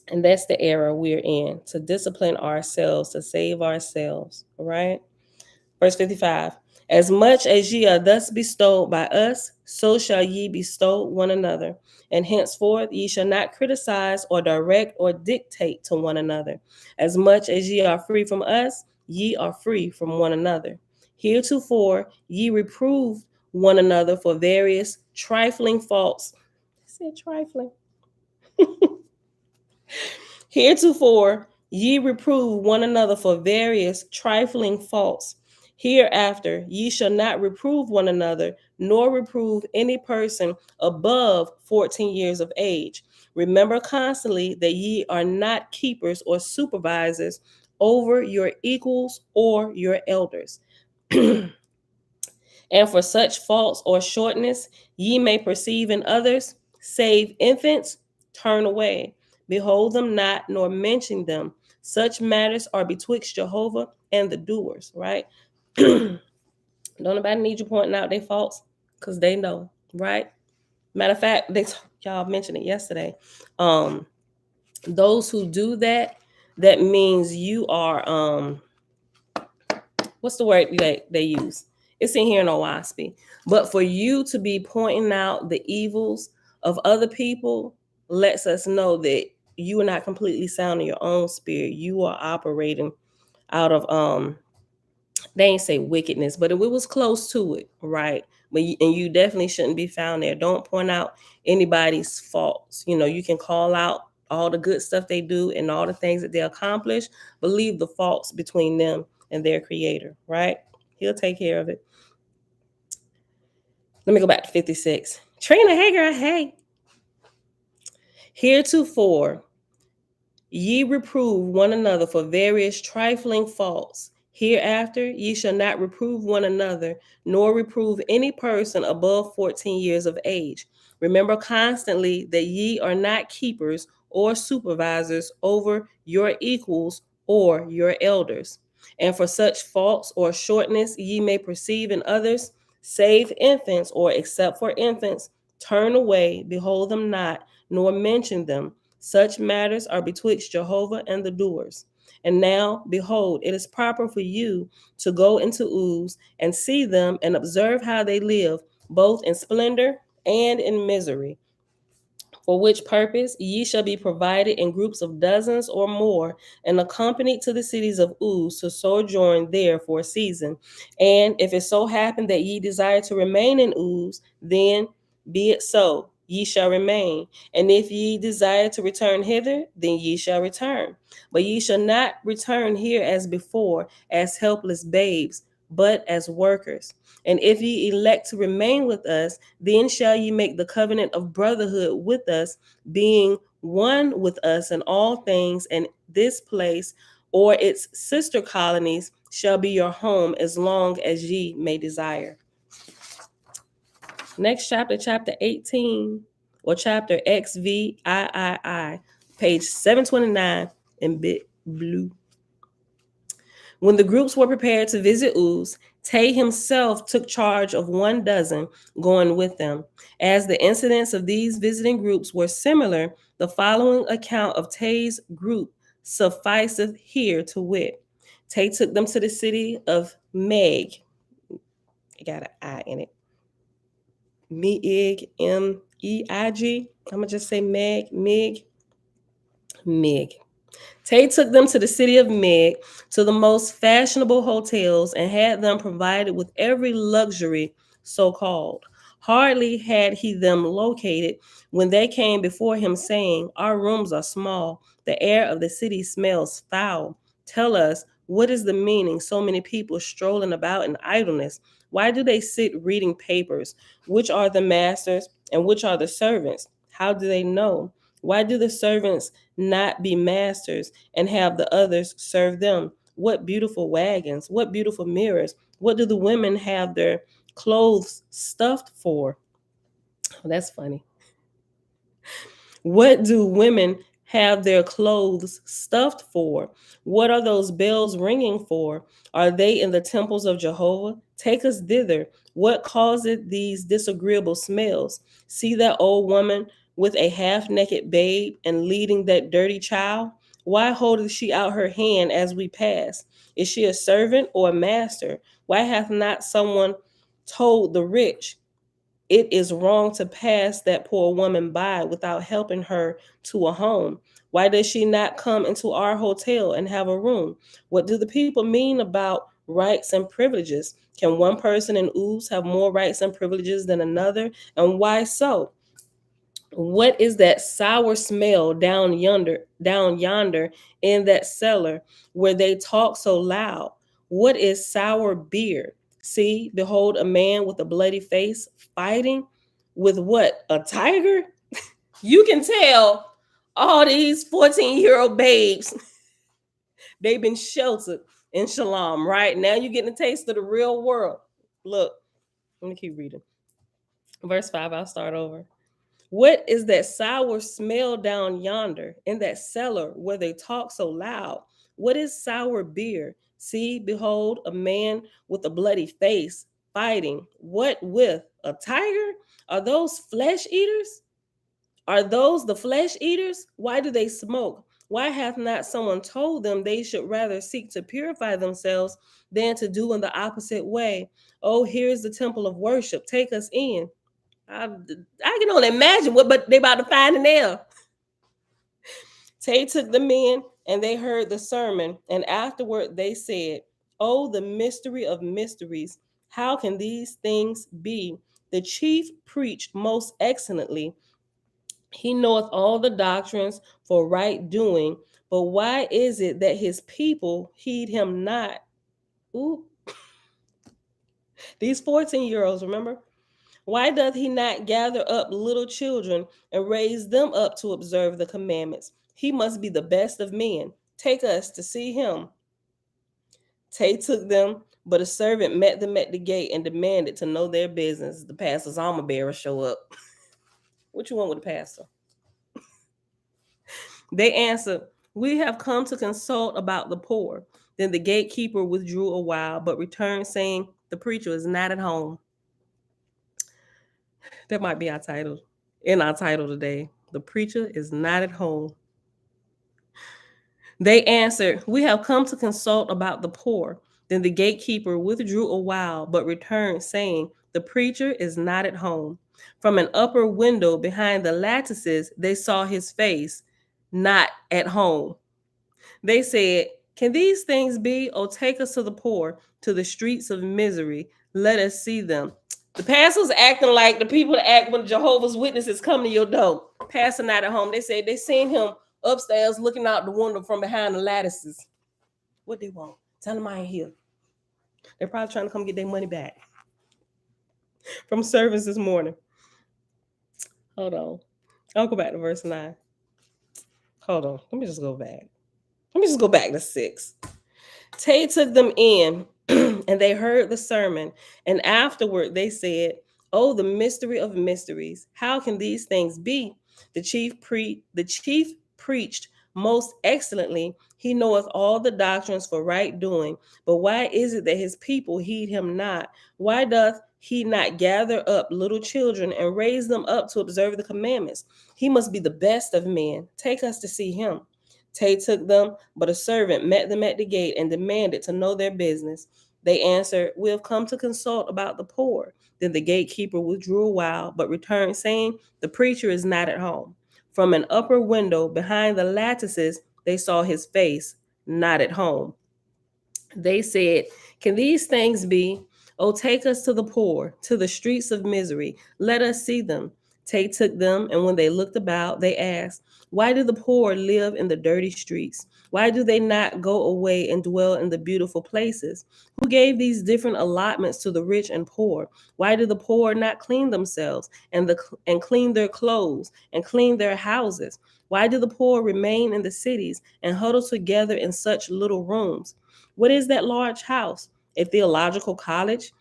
And that's the era we're in, to discipline ourselves, to save ourselves, right? Verse 55, as much as ye are thus bestowed by us, so shall ye bestow one another. And henceforth ye shall not criticize or direct or dictate to one another. As much as ye are free from us, ye are free from one another. Heretofore ye reproved one another for various trifling faults. I said trifling. Heretofore ye reprove one another for various trifling faults. Hereafter ye shall not reprove one another, nor reprove any person above 14 years of age. Remember constantly that ye are not keepers or supervisors over your equals or your elders. And for such faults or shortness ye may perceive in others, save infants, turn away. Behold them not, nor mention them. Such matters are betwixt Jehovah and the doers, right? Don't nobody need you pointing out their faults, because they know, right? Matter of fact, y'all mentioned it yesterday. Those who do that, that means you are what's the word they use? It's in here in OAHSPE. But for you to be pointing out the evils of other people lets us know that you are not completely sound in your own spirit. You are operating out of they ain't say wickedness, but it was close to it, right? And you definitely shouldn't be found there. Don't point out anybody's faults. You know, you can call out all the good stuff they do and all the things that they accomplish, but leave the faults between them and their creator, right? He'll take care of it. Let me go back to 56. Trina, hey girl, hey. Heretofore, ye reprove one another for various trifling faults. Hereafter, ye shall not reprove one another, nor reprove any person above 14 years of age. Remember constantly that ye are not keepers or supervisors over your equals or your elders. And for such faults or shortness ye may perceive in others, save infants, or except for infants, turn away, behold them not, nor mention them. Such matters are betwixt Jehovah and the doers. And now, behold, it is proper for you to go into Uz and see them and observe how they live, both in splendor and in misery. For which purpose ye shall be provided in groups of dozens or more, and accompanied to the cities of Uz to sojourn there for a season. And if it so happen that ye desire to remain in Uz, then be it so, ye shall remain. And if ye desire to return hither, then ye shall return. But ye shall not return here as before, as helpless babes, but as workers. And if ye elect to remain with us, then shall ye make the covenant of brotherhood with us, being one with us in all things, and this place or its sister colonies shall be your home as long as ye may desire. Next chapter, chapter 18, or chapter XVIII, page 729 in big blue. When the groups were prepared to visit Uz, Tay himself took charge of 1 dozen, going with them. As the incidents of these visiting groups were similar, the following account of Tay's group sufficeth here to wit. Tay took them to the city of Meg. It got an I in it. Meig, Meig. I'm going to just say Meg. Tay took them to the city of Meg, to the most fashionable hotels, and had them provided with every luxury so called. Hardly had he them located when they came before him, saying, Our rooms are small. The air of the city smells foul. Tell us, what is the meaning? So many people strolling about in idleness. Why do they sit reading papers? Which are the masters and which are the servants? How do they know? Why do the servants not be masters and have the others serve them? What beautiful wagons, what beautiful mirrors. What do the women have their clothes stuffed for? Oh, that's funny. What do women have their clothes stuffed for? What are those bells ringing for? Are they in the temples of Jehovah? Take us thither. What causeth these disagreeable smells? See that old woman with a half naked babe and leading that dirty child? Why holdeth she out her hand as we pass? Is she a servant or a master? Why hath not someone told the rich, it is wrong to pass that poor woman by without helping her to a home? Why does she not come into our hotel and have a room? What do the people mean about rights and privileges? Can one person in Uz have more rights and privileges than another? And why so? What is that sour smell down yonder in that cellar where they talk so loud? What is sour beer? See, behold, a man with a bloody face fighting with what? A tiger? You can tell all these 14-year-old babes, they've been sheltered in Shalom, right? Now you're getting a taste of the real world. Look, let me keep reading. Verse 5, I'll start over. What is that sour smell down yonder in that cellar where they talk so loud? What is sour beer? See, behold, a man with a bloody face fighting. What with? A tiger? Are those flesh eaters? Are those the flesh eaters? Why do they smoke? Why hath not someone told them they should rather seek to purify themselves than to do in the opposite way? Oh, here's the temple of worship. Take us in. I can only imagine what but they about to find in there. Tay took them in, and they heard the sermon, and afterward they said, Oh, the mystery of mysteries! How can these things be? The chief preached most excellently. He knoweth all the doctrines for right doing, but why is it that his people heed him not? Ooh, these 14-year-olds, remember? Why doth he not gather up little children and raise them up to observe the commandments? He must be the best of men. Take us to see him. Tay took them, but a servant met them at the gate and demanded to know their business. The pastor's armor bearer show up. What you want with the pastor? They answered, We have come to consult about the poor. Then the gatekeeper withdrew a while, but returned, saying, The preacher is not at home. That might be our title. In our title today, The Preacher is Not at Home. They answered, "We have come to consult about the poor." Then the gatekeeper withdrew a while, but returned, saying, "The preacher is not at home." From an upper window behind the lattices, they saw his face, not at home. They said, "Can these things be? Oh, take us to the poor, to the streets of misery. Let us see them." The pastor's acting like the people that act when Jehovah's Witnesses come to your door. Pastor not at home. They said they seen him upstairs looking out the window from behind the lattices. What they want? Tell them I ain't here. They're probably trying to come get their money back from service this morning. Hold on. I'll go back to verse 9. Hold on. Let me just go back. Let me just go back to 6. Tay took them in, and they heard the sermon. And afterward they said, "Oh, the mystery of mysteries! How can these things be?" The chief preached most excellently. He knoweth all the doctrines for right doing. But why is it that his people heed him not? Why doth he not gather up little children and raise them up to observe the commandments? He must be the best of men. Take us to see him. Tay took them, but a servant met them at the gate and demanded to know their business. They answered, "We have come to consult about the poor." Then the gatekeeper withdrew a while, but returned, saying, "The preacher is not at home." From an upper window behind the lattices, they saw his face, not at home. They said, "Can these things be? Oh, take us to the poor, to the streets of misery. Let us see them." Tay took them, and when they looked about, they asked, "Why do the poor live in the dirty streets? Why do they not go away and dwell in the beautiful places? Who gave these different allotments to the rich and poor? Why do the poor not clean themselves and clean their clothes and clean their houses? Why do the poor remain in the cities and huddle together in such little rooms? What is that large house? A theological college?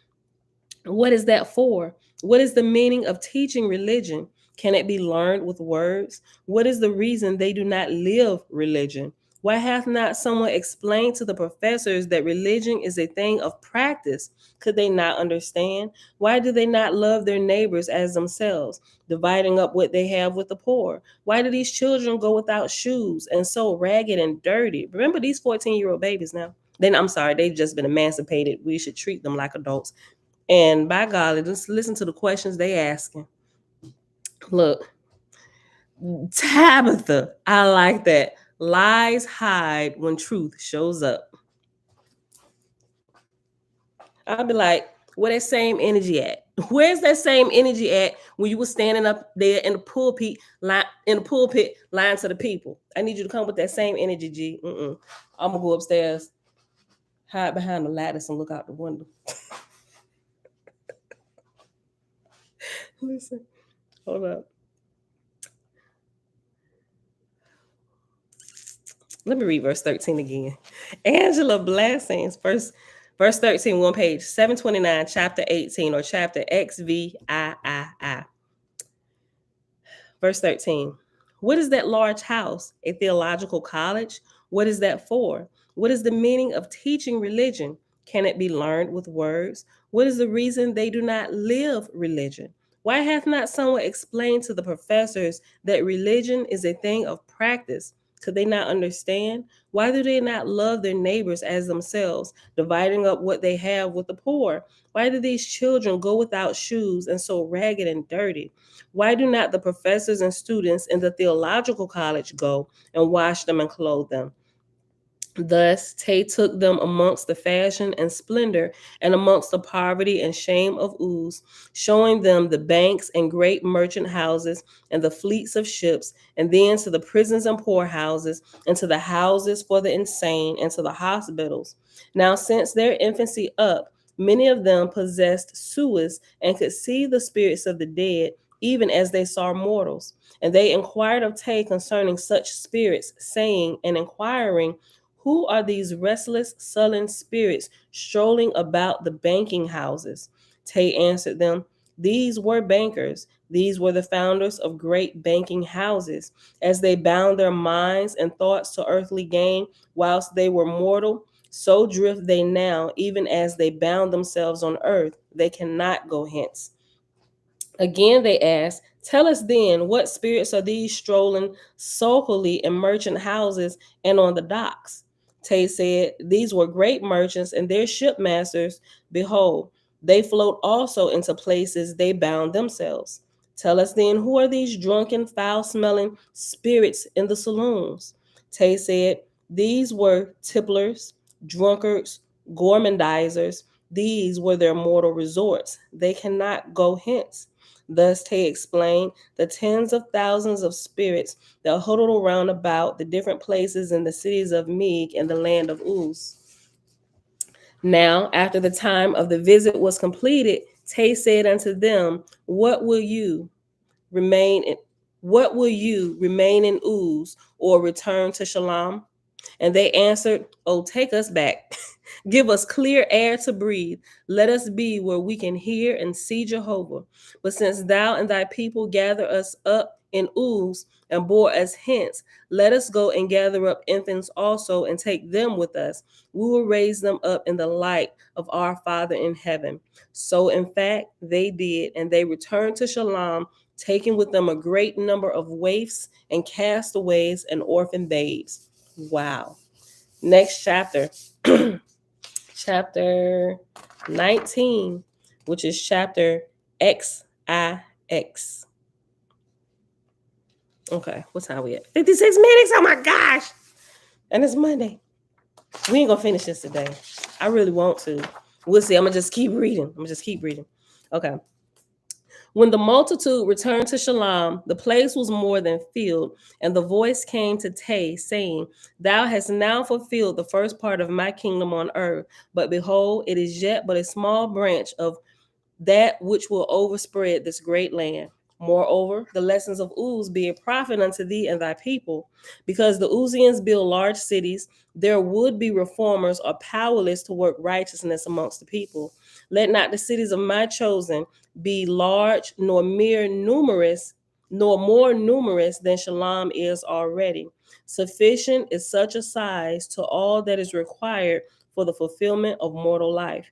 What is that for? What is the meaning of teaching religion? Can it be learned with words? What is the reason they do not live religion? Why hath not someone explained to the professors that religion is a thing of practice? Could they not understand? Why do they not love their neighbors as themselves, dividing up what they have with the poor? Why do these children go without shoes and so ragged and dirty? Remember these 14-year-old babies now. Then I'm sorry, they've just been emancipated. We should treat them like adults. And by golly, just listen to the questions they asking. Look, Tabitha, I like that. Lies hide when truth shows up. I'll be like, where that same energy at? Where's that same energy at when you were standing up there in the pulpit, lying to the people? I need you to come with that same energy, G. I'm gonna go upstairs, hide behind the lattice, and look out the window. Listen, hold up. Let me read verse 13 again. Angela Blessings, verse 13, one page, 729, chapter 18, or chapter XVIII. Verse 13. What is that large house? A theological college? What is that for? What is the meaning of teaching religion? Can it be learned with words? What is the reason they do not live religion? Why hath not someone explained to the professors that religion is a thing of practice? Could they not understand? Why do they not love their neighbors as themselves, dividing up what they have with the poor? Why do these children go without shoes and so ragged and dirty? Why do not the professors and students in the theological college go and wash them and clothe them? Thus Tay took them amongst the fashion and splendor, and amongst the poverty and shame of Uz, showing them the banks and great merchant houses, and the fleets of ships, and then to the prisons and poorhouses, and to the houses for the insane, and to the hospitals. Now since their infancy up, many of them possessed Suez, and could see the spirits of the dead, even as they saw mortals. And they inquired of Tay concerning such spirits, saying and inquiring, who are these restless, sullen spirits strolling about the banking houses? Tay answered them, these were bankers. These were the founders of great banking houses. As they bound their minds and thoughts to earthly gain whilst they were mortal, so drift they now, even as they bound themselves on earth. They cannot go hence. Again they asked, Tell us then, what spirits are these strolling sulkily in merchant houses and on the docks? Tay said, these were great merchants and their shipmasters. Behold, they float also into places they bound themselves. Tell us then, who are these drunken, foul smelling spirits in the saloons? Tay said, these were tipplers, drunkards, gormandizers. These were their mortal resorts. They cannot go hence. Thus Tay explained the tens of thousands of spirits that huddled around about the different places in the cities of Meeg and the land of Uz. Now, after the time of the visit was completed, Tay said unto them, What will you remain in Uz or return to Shalom? And they answered, Oh, take us back. Give us clear air to breathe. Let us be where we can hear and see Jehovah. But since thou and thy people gather us up in Uz and bore us hence, let us go and gather up infants also and take them with us. We will raise them up in the light of our Father in heaven. So, in fact, they did, and they returned to Shalom, taking with them a great number of waifs and castaways and orphan babes. Wow. Next chapter, chapter 19, which is chapter XIX. Okay, what time we at? 56 minutes. Oh my gosh. And it's Monday. We ain't gonna finish this today. I really want to. We'll see. I'm gonna just keep reading. Okay. When the multitude returned to Shalom, the place was more than filled, and the voice came to Tay, saying, Thou hast now fulfilled the first part of my kingdom on earth, but behold, it is yet but a small branch of that which will overspread this great land. Moreover, the lessons of Uz be a prophet unto thee and thy people, because the Uzians build large cities, their would-be reformers are powerless to work righteousness amongst the people. Let not the cities of my chosen be large, nor more numerous than Shalom is already. Sufficient is such a size to all that is required for the fulfillment of mortal life.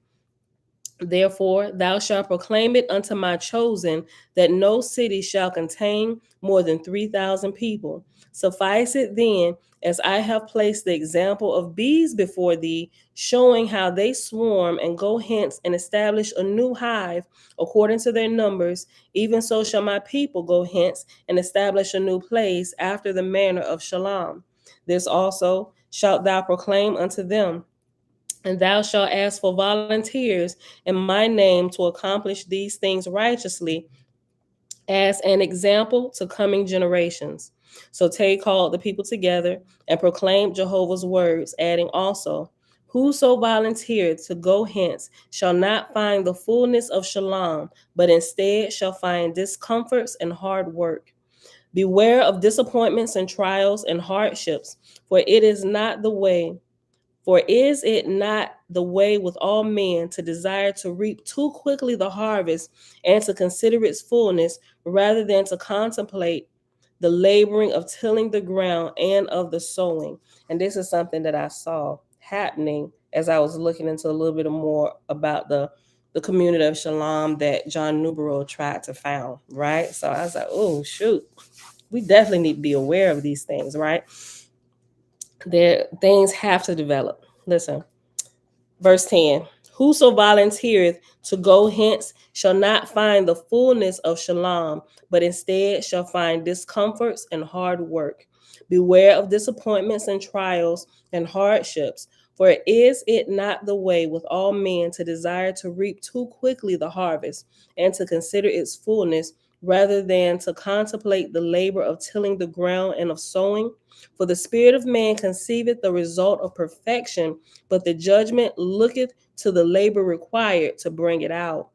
Therefore, thou shalt proclaim it unto my chosen that no city shall contain more than 3,000 people. Suffice it then, as I have placed the example of bees before thee, showing how they swarm and go hence and establish a new hive according to their numbers, even so shall my people go hence and establish a new place after the manner of Shalom. This also shalt thou proclaim unto them. And thou shalt ask for volunteers in my name to accomplish these things righteously as an example to coming generations. So Tay called the people together and proclaimed Jehovah's words, adding also, Whoso volunteered to go hence shall not find the fullness of Shalom, but instead shall find discomforts and hard work. Beware of disappointments and trials and hardships, for is it not the way with all men to desire to reap too quickly the harvest and to consider its fullness, rather than to contemplate the laboring of tilling the ground and of the sowing? And this is something that I saw happening as I was looking into a little bit more about the community of Shalom that John Newborough tried to found, right? So I was like, oh, shoot, we definitely need to be aware of these things, right? Things have to develop. Listen, verse 10. Whoso volunteereth to go hence shall not find the fullness of Shalom, but instead shall find discomforts and hard work. Beware of disappointments and trials and hardships, for is it not the way with all men to desire to reap too quickly the harvest and to consider its fullness, rather than to contemplate the labor of tilling the ground and of sowing? For the spirit of man conceiveth the result of perfection, but the judgment looketh to the labor required to bring it out.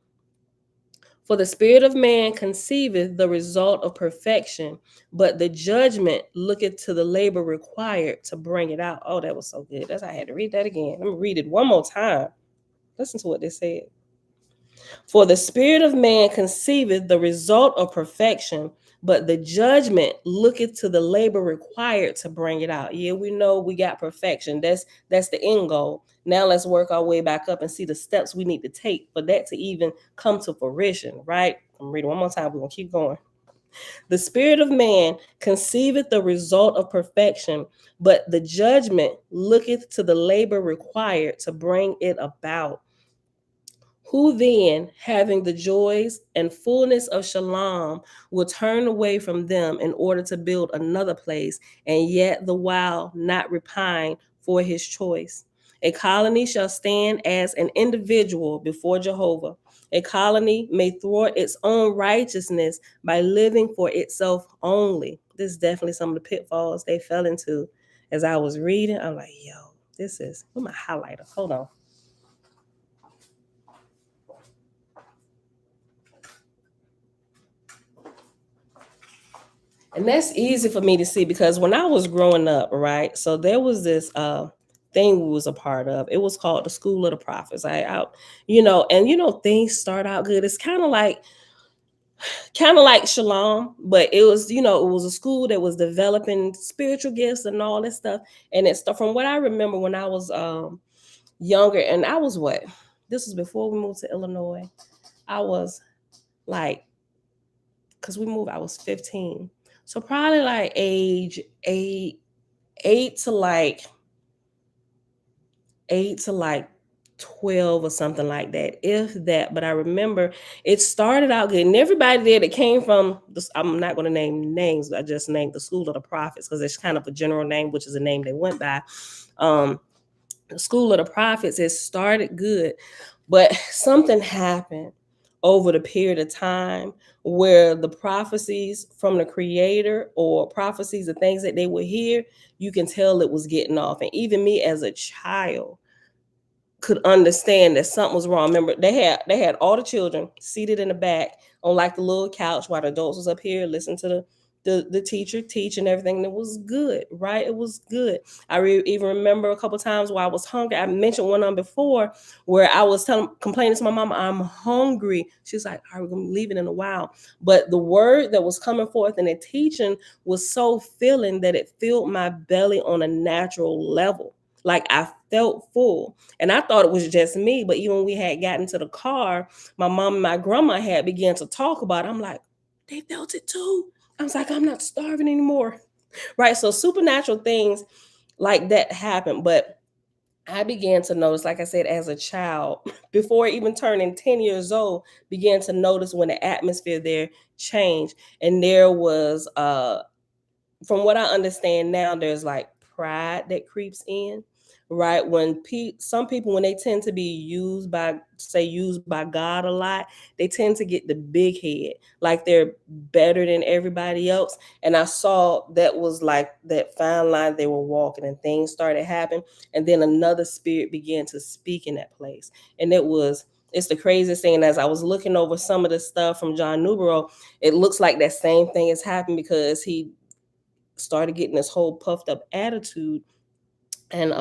For the spirit of man conceiveth the result of perfection, but the judgment looketh to the labor required to bring it out. Oh, that was so good. I had to read that again. Let me read it one more time. Listen to what they said. For the spirit of man conceiveth the result of perfection, but the judgment looketh to the labor required to bring it out. Yeah, we know we got perfection. That's the end goal. Now let's work our way back up and see the steps we need to take for that to even come to fruition, right? I'm reading one more time. We're going to keep going. The spirit of man conceiveth the result of perfection, but the judgment looketh to the labor required to bring it about. Who then, having the joys and fullness of shalom, will turn away from them in order to build another place, and yet the while not repine for his choice? A colony shall stand as an individual before Jehovah. A colony may thwart its own righteousness by living for itself only. This is definitely some of the pitfalls they fell into. As I was reading, I'm like, yo, this is, where's my highlighter? Hold on. And that's easy for me to see because when I was growing up, right? So there was this thing we was a part of. It was called the School of the Prophets. Things start out good. It's kind of like Shalom, but it was, it was a school that was developing spiritual gifts and all this stuff. And it's from what I remember when I was younger, and I was what? This was before we moved to Illinois. I was like, because we moved, I was 15. So probably like age eight to like 12 or something like that, if that. But I remember it started out good, and everybody there that came from this, I'm not going to name names, I just named the School of the Prophets because it's kind of a general name, which is a name they went by. The School of the Prophets, it started good, but something happened over the period of time where the prophecies from the creator or prophecies of things that they would hear, you can tell it was getting off. And even me as a child could understand that something was wrong. Remember, they had all the children seated in the back on like the little couch while the adults was up here listening to the teacher teach and everything. And it was good, right? It was good. Even remember a couple times while I was hungry. I mentioned one on before where I was complaining to my mom, I'm hungry. She's like, all right, we're gonna be leaving in a while. But the word that was coming forth and the teaching was so filling that it filled my belly on a natural level. Like I felt full. And I thought it was just me. But even when we had gotten to the car, my mom and my grandma had began to talk about it. I'm like, they felt it too. I was like, I'm not starving anymore. Right. So supernatural things like that happen. But I began to notice, like I said, as a child, before even turning 10 years old, began to notice when the atmosphere there changed. And there was from what I understand now, there's like pride that creeps in, right? When some people, when they tend to be used by God a lot, they tend to get the big head, like they're better than everybody else. And I saw that was like that fine line they were walking, and things started happening. And then another spirit began to speak in that place, and it's the craziest thing. And as I was looking over some of the stuff from John Newborough, it looks like that same thing has happened because he started getting this whole puffed up attitude and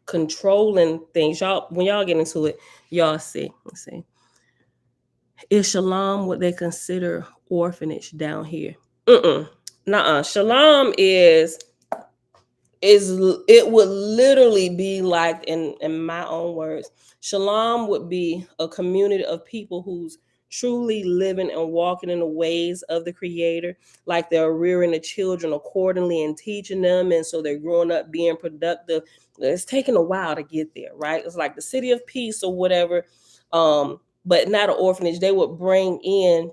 controlling things. Y'all, when y'all get into it, y'all see. Let's see. Is Shalom what they consider orphanage down here? Nuh-uh. Shalom is it would literally be like, in my own words, Shalom would be a community of people who's truly living and walking in the ways of the creator, like they're rearing the children accordingly and teaching them, and so they're growing up being productive. It's taking a while to get there, right? It's like the city of peace or whatever, but not an orphanage. They would bring in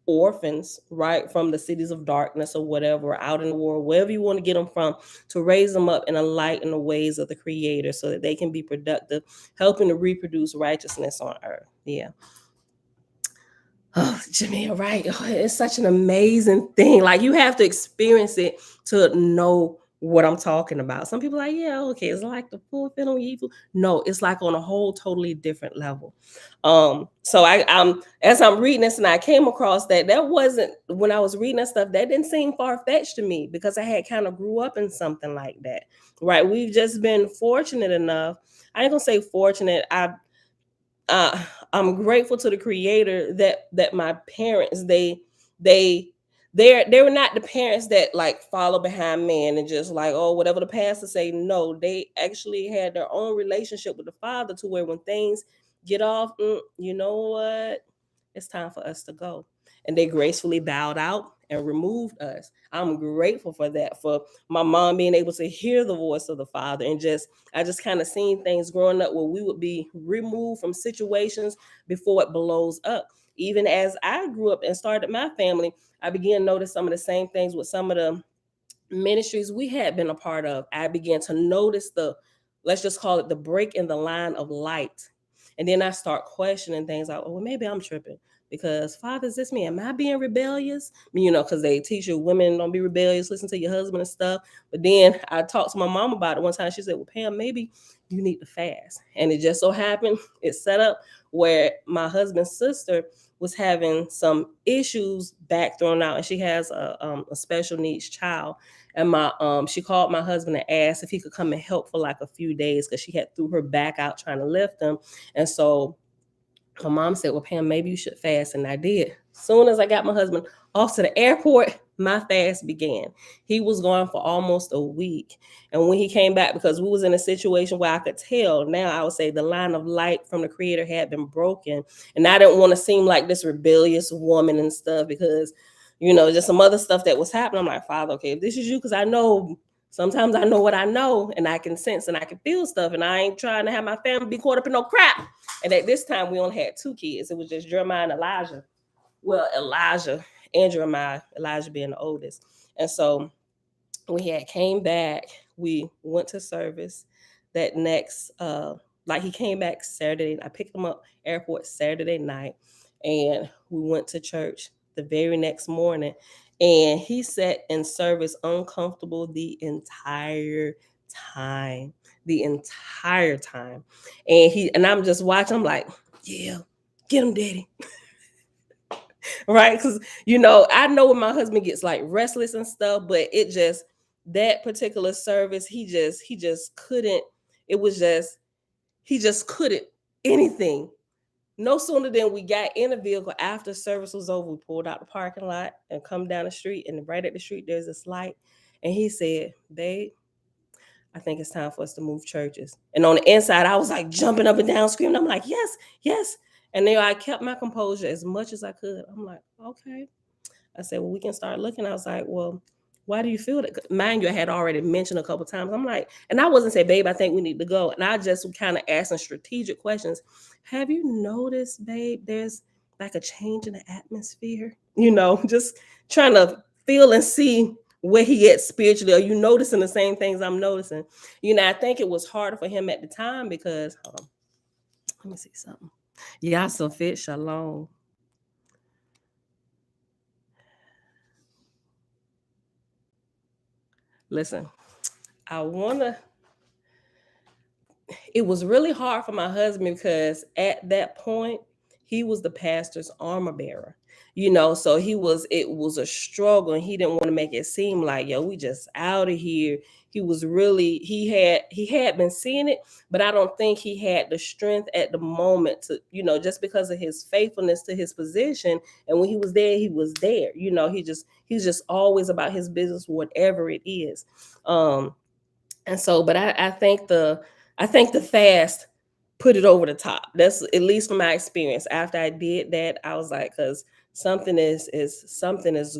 orphans, right, from the cities of darkness or whatever, out in the world, wherever you want to get them from, to raise them up in a light in the ways of the creator so that they can be productive, helping to reproduce righteousness on earth. Yeah. Oh, Jamia, right. Oh, it's such an amazing thing. Like you have to experience it to know what I'm talking about. Some people are like, yeah, okay, it's like the full film evil. No, it's like on a whole totally different level. So I'm as I'm reading this, and I came across that wasn't, when I was reading that stuff, that didn't seem far-fetched to me because I had kind of grew up in something like that. Right. We've just been fortunate enough. I ain't gonna say fortunate. Uh, I'm grateful to the creator that my parents, they they were not the parents that like follow behind man and just like, oh, whatever the pastor say. No, they actually had their own relationship with the father to where when things get off, you know what, it's time for us to go. and they gracefully bowed out and removed us. I'm grateful for that, for my mom being able to hear the voice of the Father. And just I just kind of seen things growing up where we would be removed from situations before it blows up. Even as I grew up and started my family, I began to notice some of the same things with some of the ministries we had been a part of. I began to notice the, let's just call it the break in the line of light. And then I start questioning things like, oh, well, maybe I'm tripping because, Father, is this me? Am I being rebellious? Because they teach you women don't be rebellious, listen to your husband and stuff. But then I talked to my mom about it one time. She said, well, Pam, maybe you need to fast. And it just so happened, it's set up where my husband's sister was having some issues back thrown out, and she has a special needs child. And my she called my husband and asked if he could come and help for like a few days because she had threw her back out trying to lift him. And so my mom said, well, Pam, maybe you should fast. And I did. Soon as I got my husband off to the airport, my fast began. He was gone for almost a week. And when he came back, because we was in a situation where I could tell, now I would say the line of light from the Creator had been broken. And I didn't want to seem like this rebellious woman and stuff because, just some other stuff that was happening. I'm like, Father, okay, if this is you, because I know sometimes I know what I know and I can sense and I can feel stuff. And I ain't trying to have my family be caught up in no crap. And at this time, we only had 2 kids. It was just Jeremiah and Elijah. Well, Elijah and Jeremiah, Elijah being the oldest. And so we had came back. We went to service that next, like he came back Saturday. I picked him up airport Saturday night, and we went to church the very next morning. And he sat in service uncomfortable the entire time. The entire time. And I'm just watching, I'm like, yeah, get him, daddy. Right? Because I know when my husband gets like restless and stuff, but it just that particular service, he just couldn't, it was just, he just couldn't anything. No sooner than we got in the vehicle after service was over, we pulled out the parking lot and come down the street, and right at the street there's this light. And he said, babe, I think it's time for us to move churches. And on the inside, I was like jumping up and down, screaming. I'm like, yes, yes. And then I kept my composure as much as I could. I'm like, okay. I said, well, we can start looking. I was like, well, why do you feel that? Mind you, I had already mentioned a couple times. I'm like, and I wasn't saying, babe, I think we need to go. And I just kind of asking strategic questions. Have you noticed, babe, there's like a change in the atmosphere? Just trying to feel and see where he at spiritually. Are you noticing the same things I'm noticing? I think it was harder for him at the time because, hold on, let me see something. Y'all so fit, shalom. Listen, it was really hard for my husband because at that point, he was the pastor's armor bearer. So it was a struggle, and he didn't want to make it seem like, yo, we just out of here. He had been seeing it, but I don't think he had the strength at the moment to, just because of his faithfulness to his position. And when he was there, he was there. He's just always about his business, whatever it is. And so, but I think the fast put it over the top. That's at least from my experience. After I did that, I was like, because something is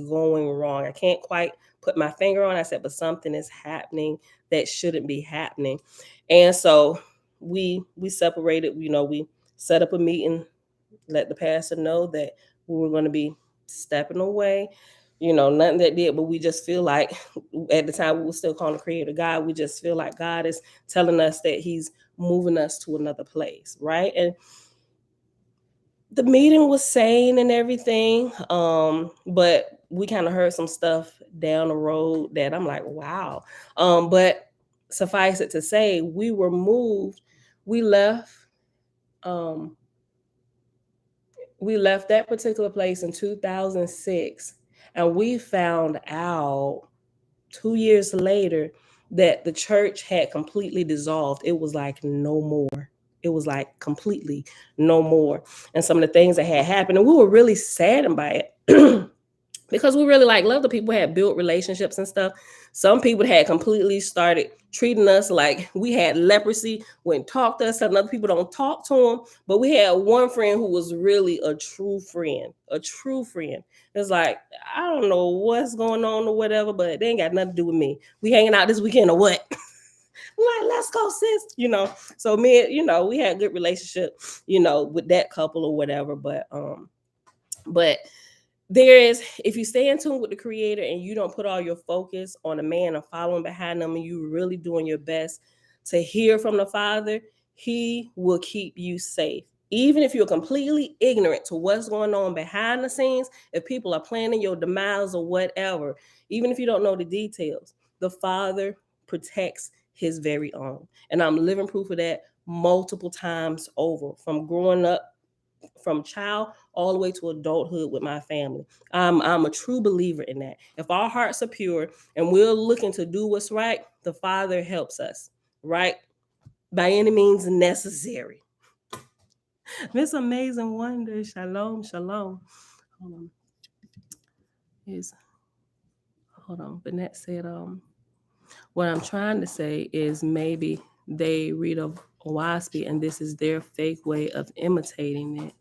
going wrong. I can't quite put my finger on it. I said, but something is happening that shouldn't be happening. And so we separated. We set up a meeting, let the pastor know that we were going to be stepping away. Nothing that did, but we just feel like at the time we were still calling the Creator God. We just feel like God is telling us that He's moving us to another place, right? And the meeting was sane and everything, but we kind of heard some stuff down the road that I'm like, wow. But suffice it to say, we were moved. We left. We left that particular place in 2006, and we found out 2 years later that the church had completely dissolved. It was like no more. It was like completely no more. And some of the things that had happened, and we were really saddened by it. because we really like love the people, had built relationships and stuff. Some people had completely started treating us like we had leprosy, wouldn't talk to us. Some other people don't talk to them. But we had one friend who was really a true friend, a true friend. It's like, I don't know what's going on or whatever, but they ain't got nothing to do with me. We hanging out this weekend or what? Like, let's go, sis. So me, we had a good relationship, with that couple or whatever. But there is, if you stay in tune with the creator and you don't put all your focus on a man and following behind them, and you really doing your best to hear from the Father, he will keep you safe. Even if you're completely ignorant to what's going on behind the scenes, if people are planning your demise or whatever, even if you don't know the details, the Father protects his very own. And I'm living proof of that multiple times over, from growing up, from child all the way to adulthood with my family. I'm a true believer in that. If our hearts are pure and we're looking to do what's right, the Father helps us, right? By any means necessary. This amazing wonder. Shalom, shalom. Hold on. Hold on. Bennett said, what I'm trying to say is maybe they read of OAHSPE and this is their fake way of imitating it.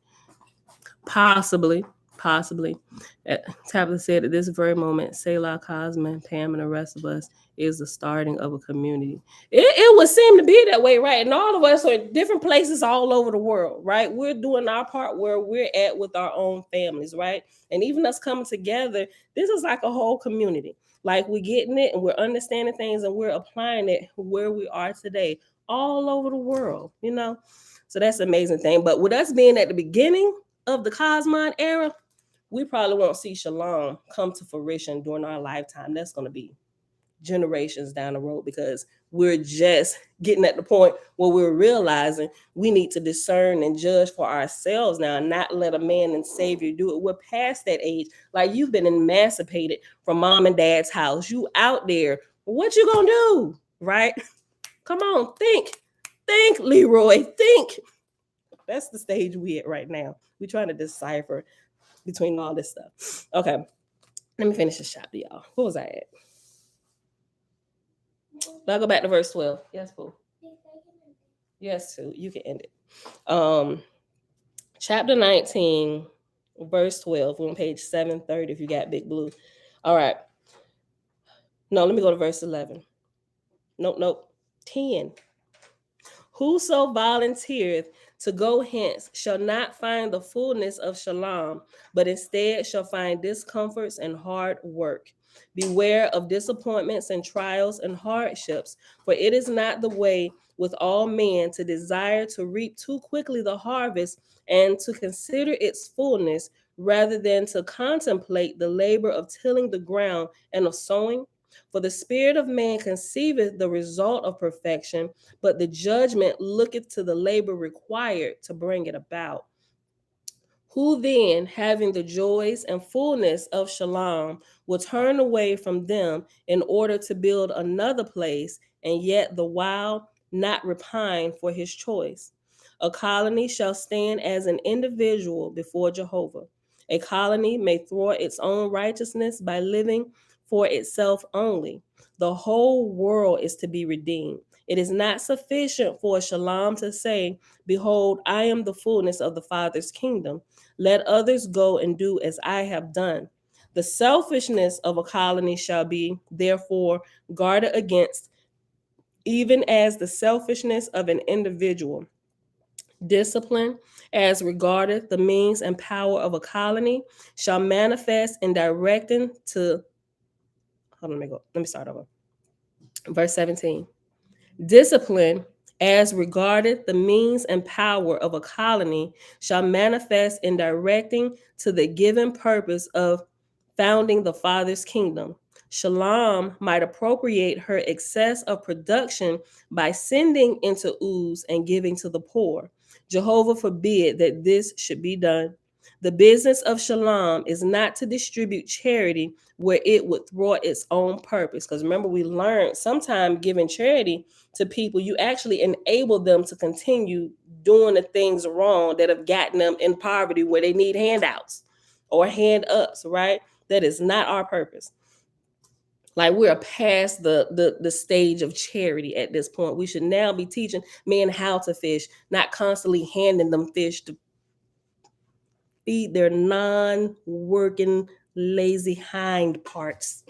Possibly. Tabitha said, at this very moment, Selah, Cosman, Pam, and the rest of us is the starting of a community. It would seem to be that way, right? And all of us are in different places all over the world, right? We're doing our part where we're at with our own families, right? And even us coming together, this is like a whole community. Like, we're getting it and we're understanding things and we're applying it where we are today, all over the world, So that's an amazing thing. But with us being at the beginning of the Cosmon era, we probably won't see Shalom come to fruition during our lifetime. That's going to be generations down the road, because we're just getting at the point where we're realizing we need to discern and judge for ourselves now, and not let a man and savior do it. We're past that age. Like, you've been emancipated from mom and dad's house. You out there. What you gonna do? Right? Come on, think, Leroy, think. That's the stage we at right now. We're trying to decipher between all this stuff. Okay, let me finish this chapter, y'all. What was I at? I'll go back to verse 12. Yes, Pooh. Yes, Sue. You can end it. Chapter 19, verse 12. We're on page 730 if you got Big Blue. All right. No, let me go to verse 11. Nope. 10. Whoso volunteereth to go hence shall not find the fullness of shalom, but instead shall find discomforts and hard work. Beware of disappointments and trials and hardships, for it is not the way with all men to desire to reap too quickly the harvest and to consider its fullness, rather than to contemplate the labor of tilling the ground and of sowing. For the spirit of man conceiveth the result of perfection, but the judgment looketh to the labor required to bring it about. Who then, having the joys and fullness of shalom, will turn away from them in order to build another place, and yet the while not repine for his choice? A colony shall stand as an individual before Jehovah. A colony may thwart its own righteousness by living for itself only. The whole world is to be redeemed. It is not sufficient for shalom to say, behold, I am the fullness of the Father's kingdom. Let others go and do as I have done. The selfishness of a colony shall be, therefore, guarded against, even as the selfishness of an individual. Discipline, as regarded the means and power of a colony, shall manifest in directing to. Hold on, let me start over. Verse 17. Discipline, as regarded the means and power of a colony, shall manifest in directing to the given purpose of founding the Father's kingdom. Shalom might appropriate her excess of production by sending into Uz and giving to the poor. Jehovah forbid that this should be done. The business of Shalom is not to distribute charity where it would thwart its own purpose. Because remember, we learned sometimes giving charity to people, you actually enable them to continue doing the things wrong that have gotten them in poverty where they need handouts or hand ups, right? That is not our purpose. Like, we're past the stage of charity at this point. We should now be teaching men how to fish, not constantly handing them fish to feed their non-working, lazy hind parts.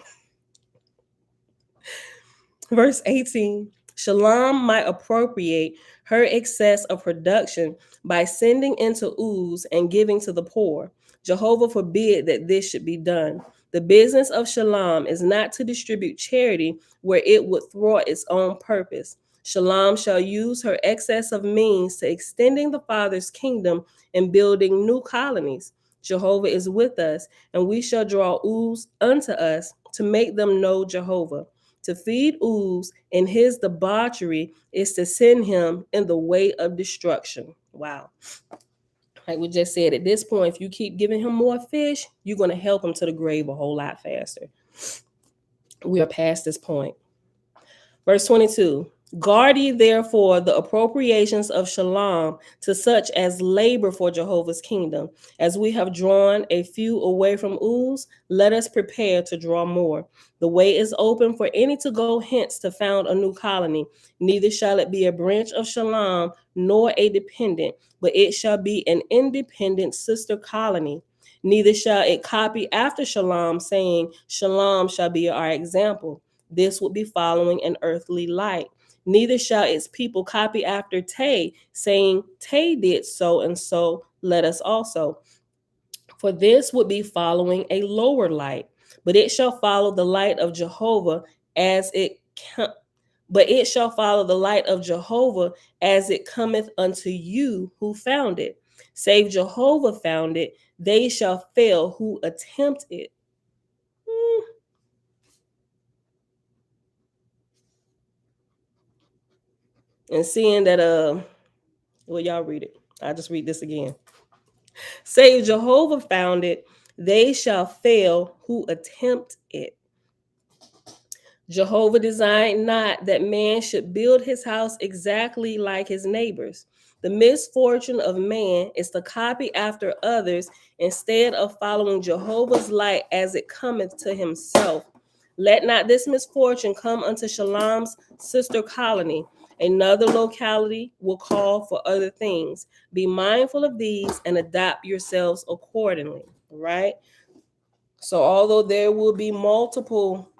Verse 18, Shalom might appropriate her excess of production by sending into Uz and giving to the poor. Jehovah forbid that this should be done. The business of Shalom is not to distribute charity where it would thwart its own purpose. Shalom shall use her excess of means to extending the Father's kingdom and building new colonies. Jehovah is with us, and we shall draw Uz unto us to make them know Jehovah. To feed Uz in his debauchery is to send him in the way of destruction. Wow. Like we just said, at this point, if you keep giving him more fish, you're going to help him to the grave a whole lot faster. We are past this point. Verse 22, Guard ye therefore the appropriations of Shalom to such as labor for Jehovah's kingdom. As we have drawn a few away from Uz, let us prepare to draw more. The way is open for any to go hence to found a new colony. Neither shall it be a branch of Shalom, nor a dependent, but it shall be an independent sister colony. Neither shall it copy after Shalom, saying, Shalom shall be our example. This would be following an earthly light. Neither shall its people copy after Tay, saying, Tay did so and so, let us also. For this would be following a lower light, but it shall follow the light of Jehovah as it but it shall follow the light of Jehovah as it cometh unto you who found it. Save Jehovah found it, they shall fail who attempt it. And seeing that, well, y'all read it. I'll just read this again. Save Jehovah found it, they shall fail who attempt it. Jehovah designed not that man should build his house exactly like his neighbors. The misfortune of man is to copy after others instead of following Jehovah's light as it cometh to himself. Let not this misfortune come unto Shalom's sister colony. Another locality will call for other things. Be mindful of these and adapt yourselves accordingly, right? So although there will be multiple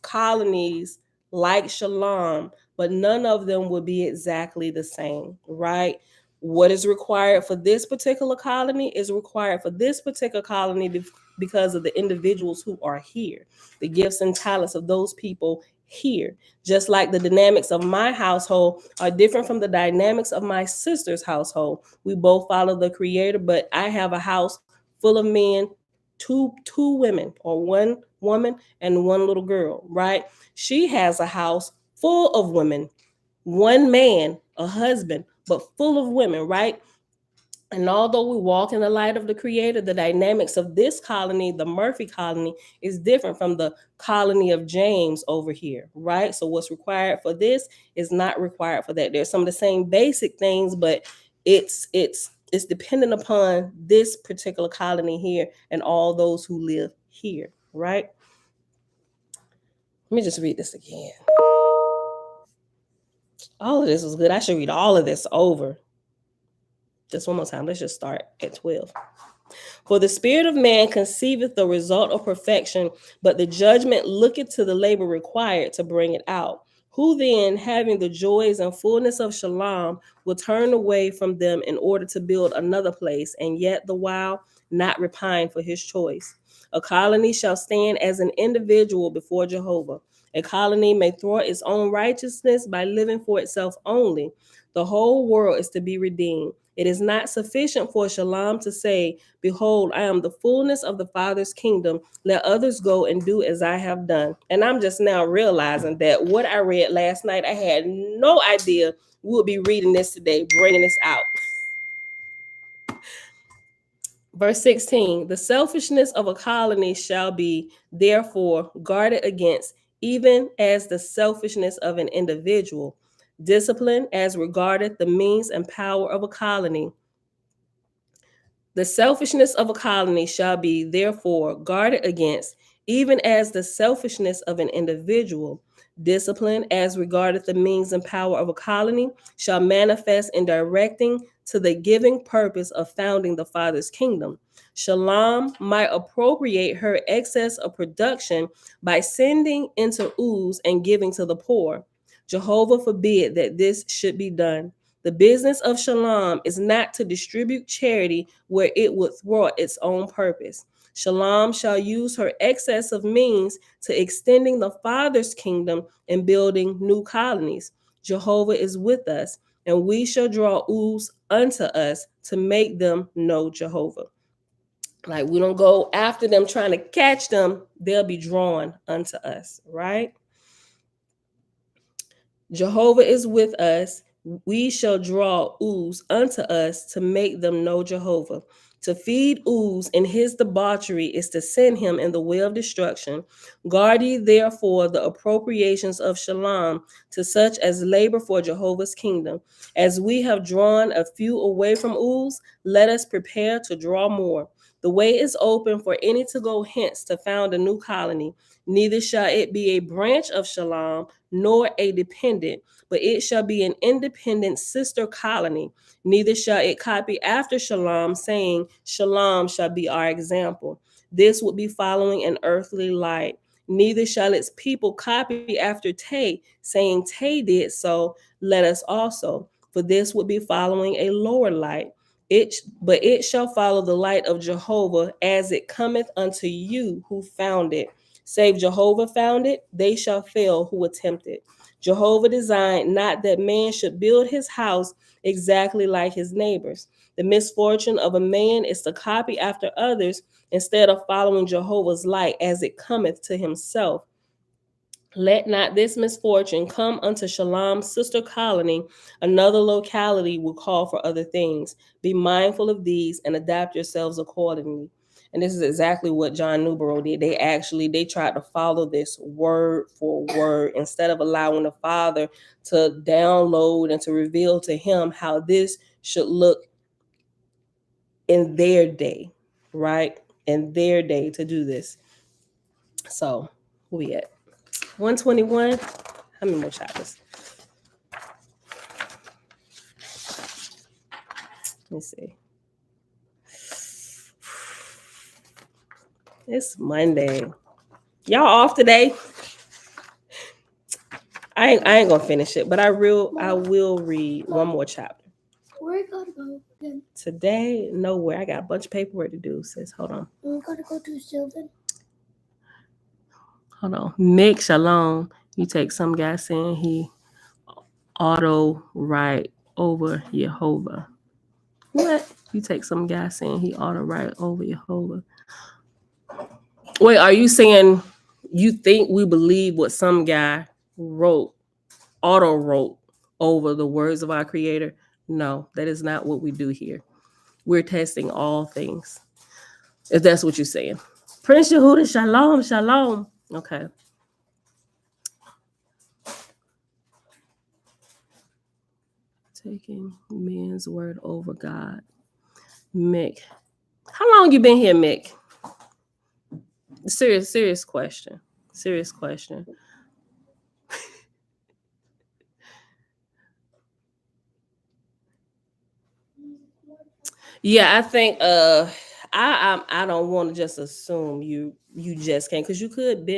colonies like Shalom, but none of them would be exactly the same, right? What is required for this particular colony is required for this particular colony because of the individuals who are here, the gifts and talents of those people here. Just like the dynamics of my household are different from the dynamics of my sister's household. We both follow the Creator, but I have a house full of men, two women, or one woman and one little girl, right? She has a house full of women, one man, a husband, but full of women, right? And although we walk in the light of the Creator, the dynamics of this colony, the Murphy colony, is different from the colony of James over here, right? So what's required for this is not required for that. There's some of the same basic things, but it's dependent upon this particular colony here and all those who live here, right? Let me just read this again. All of this was good. I should read all of this over. Just one more time. Let's just start at 12. For the spirit of man conceiveth the result of perfection, but the judgment looketh to the labor required to bring it out. Who then, having the joys and fullness of Shalom, will turn away from them in order to build another place, and yet the while not repine for his choice? A colony shall stand as an individual before Jehovah. A colony may thwart its own righteousness by living for itself only. The whole world is to be redeemed. It is not sufficient for Shalom to say, Behold, I am the fullness of the Father's kingdom. Let others go and do as I have done. And I'm just now realizing that what I read last night, I had no idea we would be reading this today, bringing this out. Verse 16, the selfishness of a colony shall be therefore guarded against, even as the selfishness of an individual. Discipline as regarded the means and power of a colony. The selfishness of a colony shall be therefore guarded against, even as the selfishness of an individual. Discipline, as regardeth the means and power of a colony, shall manifest in directing to the giving purpose of founding the Father's kingdom. Shalom might appropriate her excess of production by sending into Uz and giving to the poor. Jehovah forbid that this should be done. The business of Shalom is not to distribute charity where it would thwart its own purpose. Shalom shall use her excess of means to extending the Father's kingdom and building new colonies. Jehovah is with us, and we shall draw Uz unto us to make them know Jehovah. Like, we don't go after them trying to catch them, they'll be drawn unto us, right? Jehovah is with us. We shall draw Uz unto us to make them know Jehovah. To feed Uz in his debauchery is to send him in the way of destruction. Guard ye therefore the appropriations of Shalom to such as labor for Jehovah's kingdom. As we have drawn a few away from Uz, let us prepare to draw more. The way is open for any to go hence to found a new colony. Neither shall it be a branch of Shalom, nor a dependent, but it shall be an independent sister colony. Neither shall it copy after Shalom, saying, Shalom shall be our example. This would be following an earthly light. Neither shall its people copy after Tay, saying, Tay did so, let us also. For this would be following a lower light. But it shall follow the light of Jehovah as it cometh unto you who found it. Save Jehovah found it, they shall fail who attempt it. Jehovah designed not that man should build his house exactly like his neighbors. The misfortune of a man is to copy after others instead of following Jehovah's light as it cometh to himself. Let not this misfortune come unto Shalom's sister colony. Another locality will call for other things. Be mindful of these and adapt yourselves accordingly. And this is exactly what John Newborough did. They tried to follow this word for word instead of allowing the Father to download and to reveal to him how this should look in their day, right? In their day to do this. So, where we at? 121. How many more chapters? Let me see. It's Monday. Y'all off today? I ain't gonna finish it, but I will read one more chapter. Where you gotta go again? Today, nowhere. I got a bunch of paperwork to do, sis. Hold on. You gotta go to Sylvan. Hold on. Mick Shalom. You take some guy saying he auto write over Jehovah. What? You take some guy saying he auto write over Jehovah. Wait, are you saying you think we believe what some guy auto wrote over the words of our Creator? No, that is not what we do here. We're testing all things. If that's what you're saying. Prince Yehuda, shalom, shalom. Okay. Taking men's word over God. Mick. How long you been here, Mick? Serious question. Serious question. Yeah, I think I don't want to just assume you just can't, because you could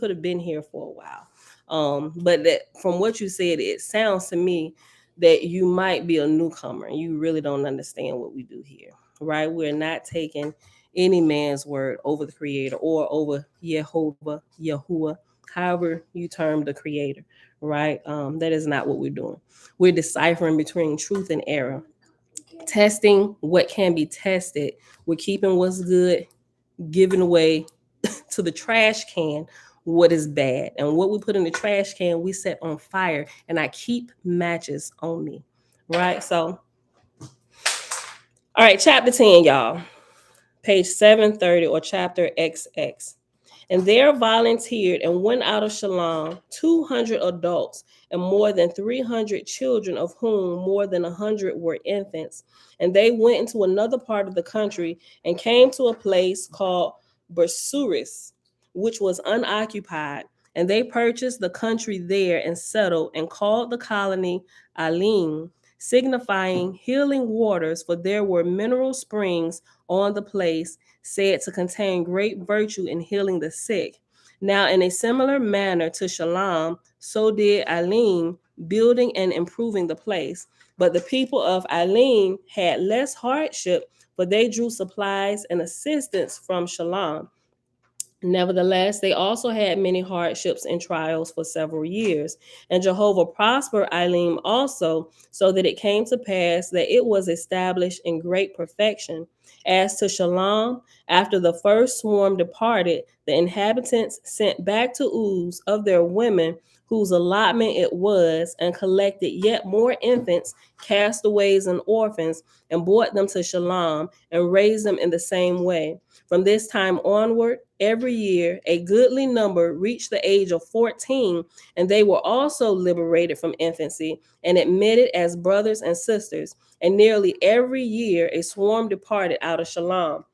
have been here for a while. But that from what you said, it sounds to me that you might be a newcomer and you really don't understand what we do here, right? We're not taking any man's word over the Creator or over Jehovah, Yahuwah, however you term the Creator, right? That is not what we're doing. We're deciphering between truth and error, testing what can be tested. We're keeping what's good, giving away to the trash can what is bad. And what we put in the trash can, we set on fire. And I keep matches on me. Right? So, all right, chapter 10, y'all. Page 730 or chapter XX. And there volunteered and went out of Shalom 200 adults and more than 300 children, of whom more than 100 were infants. And they went into another part of the country and came to a place called Bersuris, which was unoccupied. And they purchased the country there and settled and called the colony Alim, signifying healing waters, for there were mineral springs on the place, said to contain great virtue in healing the sick. Now, in a similar manner to Shalom, so did Alim, building and improving the place. But the people of Alim had less hardship, for they drew supplies and assistance from Shalom. Nevertheless, they also had many hardships and trials for several years. And Jehovah prospered Elim also, so that it came to pass that it was established in great perfection. As to Shalom, after the first swarm departed, the inhabitants sent back to Uz of their women, whose allotment it was, and collected yet more infants, castaways, and orphans, and brought them to Shalom, and raised them in the same way. From this time onward, every year, a goodly number reached the age of 14, and they were also liberated from infancy and admitted as brothers and sisters. And nearly every year, a swarm departed out of Shalom.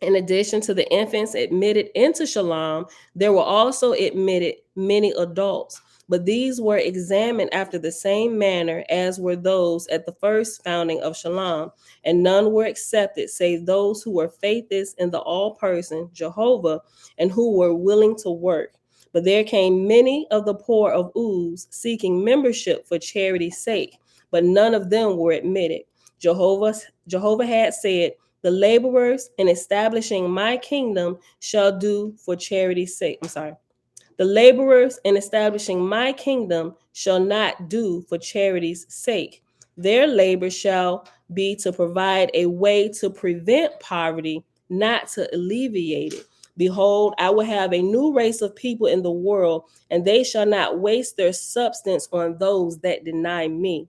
In addition to the infants admitted into Shalom, there were also admitted many adults, but these were examined after the same manner as were those at the first founding of Shalom, and none were accepted save those who were faithless in the all person, Jehovah, and who were willing to work. But there came many of the poor of Uz seeking membership for charity's sake, but none of them were admitted. Jehovah had said, the laborers in establishing my kingdom shall do for charity's sake. I'm sorry. The laborers in establishing my kingdom shall not do for charity's sake. Their labor shall be to provide a way to prevent poverty, not to alleviate it. Behold, I will have a new race of people in the world, and they shall not waste their substance on those that deny me.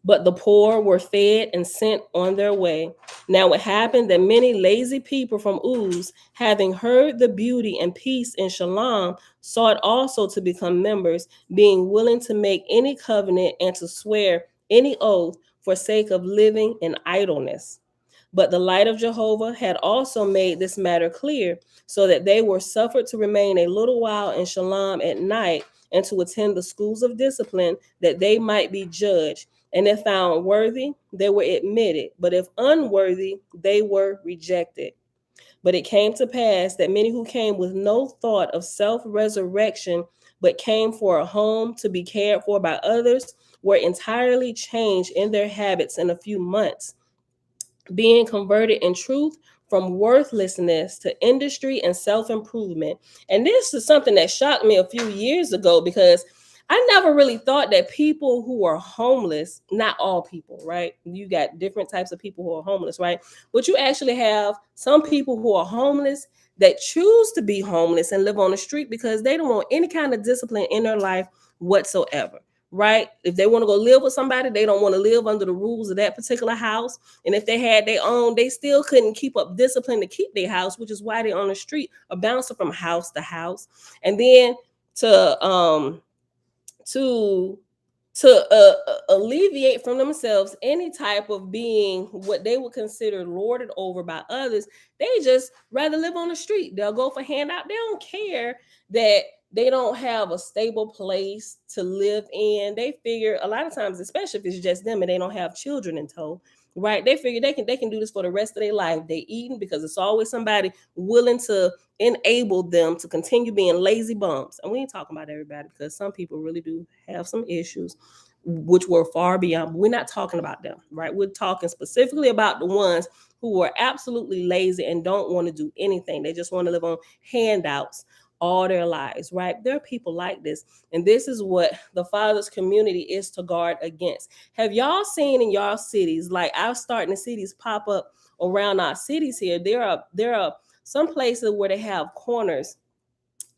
But the poor were fed and sent on their way. Now it happened that many lazy people from Uz, having heard the beauty and peace in Shalom, sought also to become members, being willing to make any covenant and to swear any oath for sake of living in idleness. But the light of Jehovah had also made this matter clear, so that they were suffered to remain a little while in Shalom at night and to attend the schools of discipline, that they might be judged. And if found worthy, they were admitted. But if unworthy, they were rejected. But it came to pass that many who came with no thought of self resurrection, but came for a home to be cared for by others, were entirely changed in their habits in a few months, being converted in truth from worthlessness to industry and self improvement. And this is something that shocked me a few years ago, because I never really thought that people who are homeless, not all people, right? You got different types of people who are homeless, right? But you actually have some people who are homeless that choose to be homeless and live on the street because they don't want any kind of discipline in their life whatsoever, right? If they want to go live with somebody, they don't want to live under the rules of that particular house. And if they had their own, they still couldn't keep up discipline to keep their house, which is why they're on the street or bouncing from house to house. And then to to alleviate from themselves any type of being what they would consider lorded over by others, they just rather live on the street. They'll go for handout. They don't care that they don't have a stable place to live in. They figure a lot of times, especially if it's just them and they don't have children in tow, right? They figure they can do this for the rest of their life. They eating because it's always somebody willing to enable them to continue being lazy bums. And we ain't talking about everybody, because some people really do have some issues which were far beyond. We're not talking about them, right? We're talking specifically about the ones who are absolutely lazy and don't want to do anything. They just want to live on handouts all their lives, right? There are people like this. And this is what the Father's community is to guard against. Have y'all seen in y'all cities, like I'm starting to see these pop up around our cities here? There are some places where they have corners,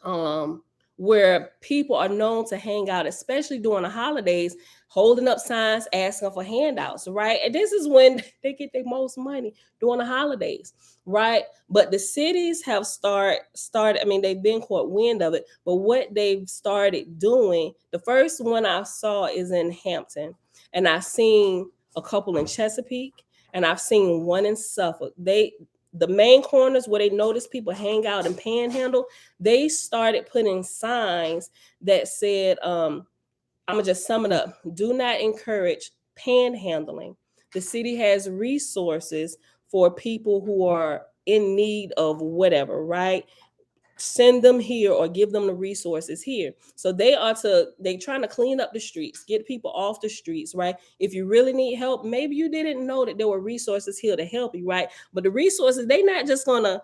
um where people are known to hang out, especially during the holidays, holding up signs asking for handouts, right? And this is when they get their most money, during the holidays, right? But the cities have started, I mean, they've been caught wind of it, but what they've started doing, the first one I saw is in Hampton, and I've seen a couple in Chesapeake, and I've seen one in Suffolk. The main corners where they notice people hang out and panhandle, they started putting signs that said, I'm gonna just sum it up. Do not encourage panhandling. The city has resources for people who are in need of whatever, right? Send them here or give them the resources here. So they trying to clean up the streets, get people off the streets, right? If you really need help, maybe you didn't know that there were resources here to help you, right? But the resources, they're not just gonna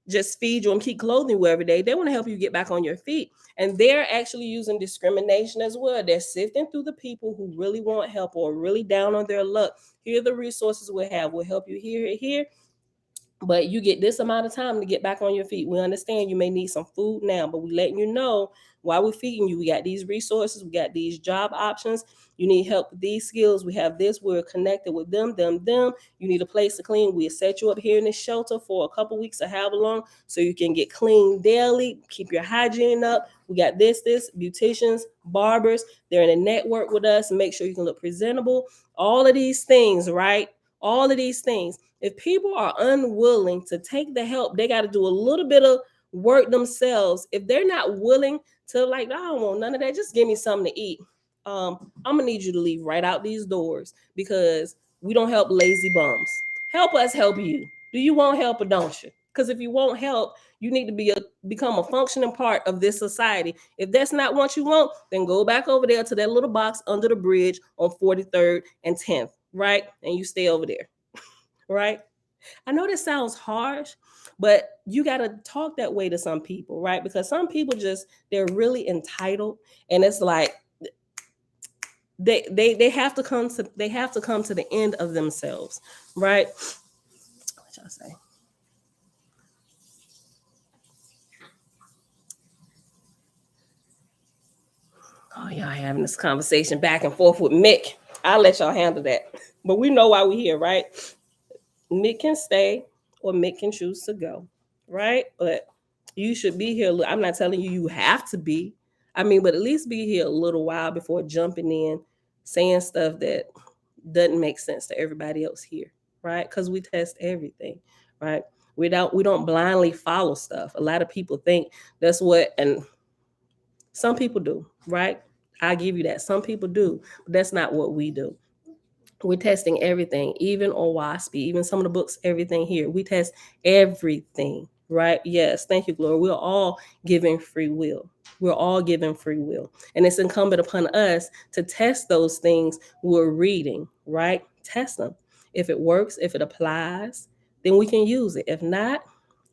just feed you and keep clothing you every day. They want to help you get back on your feet. And they're actually using discrimination as well. They're sifting through the people who really want help or really down on their luck. Here are the resources we have. We'll help you here, but you get this amount of time to get back on your feet. We understand you may need some food now, but we letting you know why we're feeding you. We got these resources, we got these job options. You need help with these skills. We have this. We're connected with them. You need a place to clean. We'll set you up here in this shelter for a couple weeks or however long so you can get clean daily, keep your hygiene up. We got this, beauticians, barbers. They're in a network with us. Make sure you can look presentable. All of these things, right? All of these things. If people are unwilling to take the help, they got to do a little bit of work themselves. If they're not willing to, like, I don't want none of that, just give me something to eat. I'm gonna need you to leave right out these doors, because we don't help lazy bums. Help us help you. Do you want help or don't you? Because if you won't help, you need to become a functioning part of this society. If that's not what you want, then go back over there to that little box under the bridge on 43rd and 10th, right? And you stay over there, right? I know this sounds harsh, but you got to talk that way to some people, right? Because some people they're really entitled, and it's like they have to come to the end of themselves, right? What y'all say? Oh, y'all having this conversation back and forth with Mick. I'll let y'all handle that. But we know why we're here, right? Mick can stay or Mick can choose to go, right? But you should be here. I'm not telling you have to be. I mean, but at least be here a little while before jumping in, saying stuff that doesn't make sense to everybody else here, right? Because we test everything, right? We don't blindly follow stuff. A lot of people think that's what, and some people do, right? I give you that. Some people do, but that's not what we do. We're testing everything, even OAHSPE, even some of the books, everything here. We test everything, right? Yes, thank you, Gloria. We're all giving free will. We're all given free will. And it's incumbent upon us to test those things we're reading, right? Test them. If it works, if it applies, then we can use it. If not,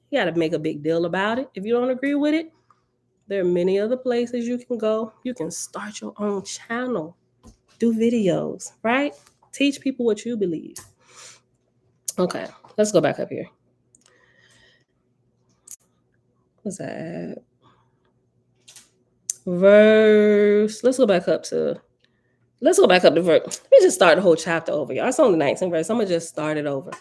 you got to make a big deal about it. If you don't agree with it, there are many other places you can go. You can start your own channel, do videos, right? Teach people what you believe. Okay, let's go back up here. What's that? Verse. Let's go back up to verse. Let me just start the whole chapter over, y'all. It's only 19 verse. I'm gonna just start it over.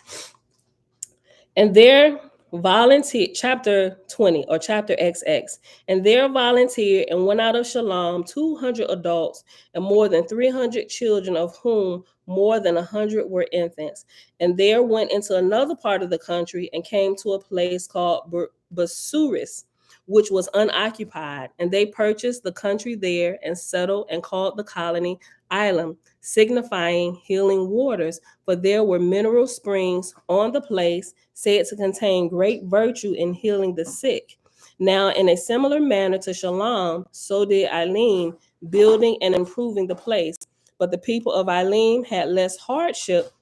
And there volunteered, chapter 20 or chapter XX, and there volunteered and went out of Shalom 200 adults and more than 300 children, of whom more than 100 were infants. And there went into another part of the country and came to a place called Basuris, which was unoccupied. And they purchased the country there and settled and called the colony Island, signifying healing waters, for there were mineral springs on the place, said to contain great virtue in healing the sick. Now, in a similar manner to Shalom, so did Eileen, building and improving the place. But the people of Eileen had less hardship,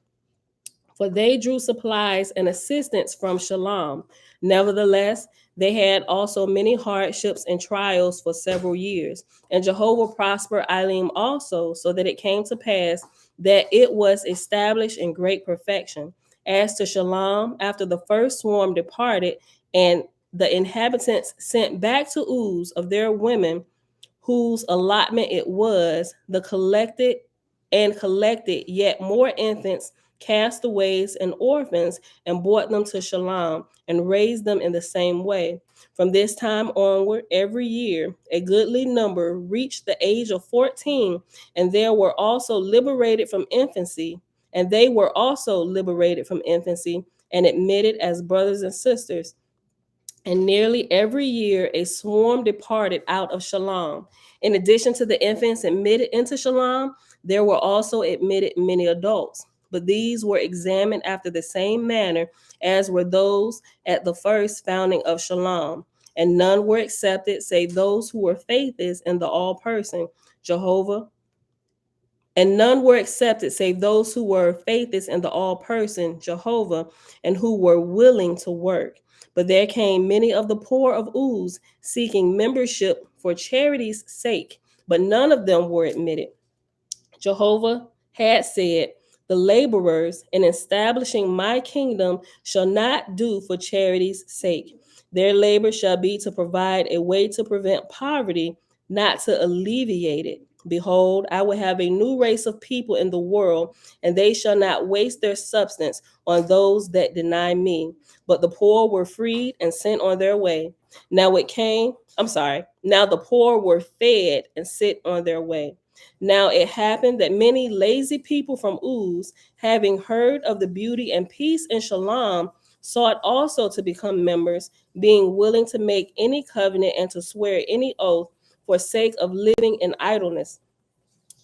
for they drew supplies and assistance from Shalom. Nevertheless, they had also many hardships and trials for several years. And Jehovah prospered Eileen also, so that it came to pass that it was established in great perfection. As to Shalom, after the first swarm departed, and the inhabitants sent back to Uz of their women whose allotment it was, collected yet more infants, castaways, and orphans, and brought them to Shalom, and raised them in the same way. From this time onward, every year, a goodly number reached the age of 14, and there were also liberated from infancy, and they were also liberated from infancy and admitted as brothers and sisters. And nearly every year a swarm departed out of Shalom. In addition to the infants admitted into Shalom, there were also admitted many adults. But these were examined after the same manner as were those at the first founding of Shalom. And none were accepted save those who were faithless in the all person, Jehovah. And none were accepted save those who were faithless in the all person, Jehovah, and who were willing to work. But there came many of the poor of Uz, seeking membership for charity's sake, but none of them were admitted. Jehovah had said, the laborers in establishing my kingdom shall not do for charity's sake. Their labor shall be to provide a way to prevent poverty, not to alleviate it. Behold, I will have a new race of people in the world, and they shall not waste their substance on those that deny me. But the poor were freed and sent on their way. Now the poor were fed and sent on their way. Now it happened that many lazy people from Uz, having heard of the beauty and peace in Shalom, sought also to become members, being willing to make any covenant and to swear any oath for sake of living in idleness.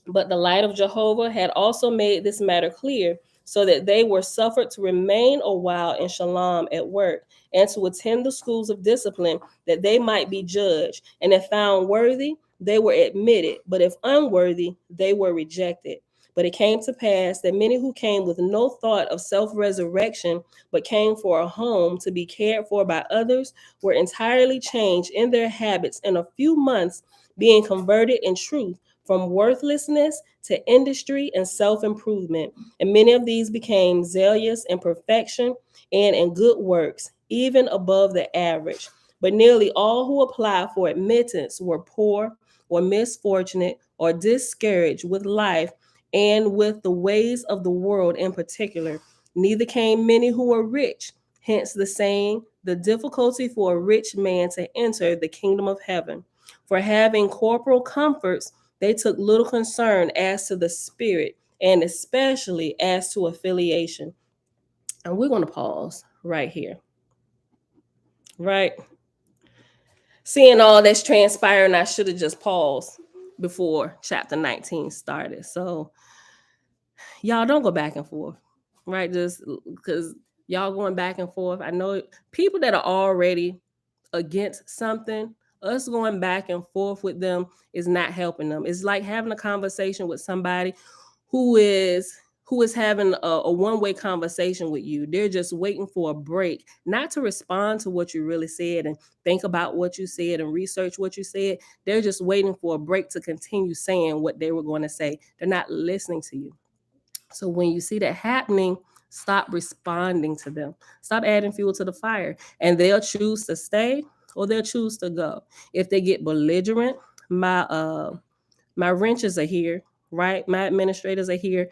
But the light of Jehovah had also made this matter clear, so that they were suffered to remain a while in Shalom at work, and to attend the schools of discipline, that they might be judged. And if found worthy, they were admitted, but if unworthy, they were rejected. But it came to pass that many who came with no thought of self-resurrection, but came for a home to be cared for by others, were entirely changed in their habits in a few months, being converted in truth from worthlessness to industry and self-improvement. And many of these became zealous in perfection and in good works, even above the average. But nearly all who applied for admittance were poor or misfortunate or discouraged with life and with the ways of the world in particular. Neither came many who were rich. Hence the saying, the difficulty for a rich man to enter the kingdom of heaven. For having corporal comforts, they took little concern as to the spirit, and especially as to affiliation. And we're going to pause right here. Right? Seeing all that's transpiring, I should have just paused before chapter 19 started. So, y'all don't go back and forth, right? Just because y'all going back and forth. I know people that are already against something, us going back and forth with them is not helping them. It's like having a conversation with somebody who is having a one-way conversation with you. They're just waiting for a break, not to respond to what you really said and think about what you said and research what you said. They're just waiting for a break to continue saying what they were going to say. They're not listening to you. So when you see that happening, stop responding to them. Stop adding fuel to the fire. And they'll choose to stay or they'll choose to go. If they get belligerent, my wrenches are here, right? My administrators are here.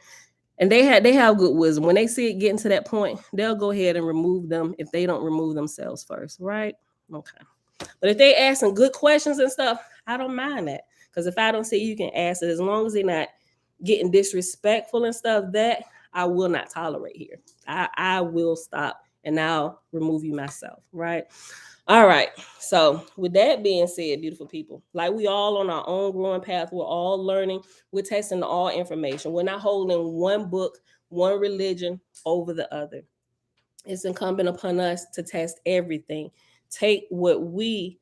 And they have good wisdom. When they see it getting to that point, they'll go ahead and remove them if they don't remove themselves first, right? Okay. But if they asking good questions and stuff, I don't mind that. Because if I don't see you can ask it, as long as they're not getting disrespectful and stuff, that I will not tolerate here. I will stop and I'll remove you myself, right? All right. So with that being said, beautiful people, like we all on our own growing path, we're all learning, we're testing all information. We're not holding one book, one religion over the other. It's incumbent upon us to test everything. Take what we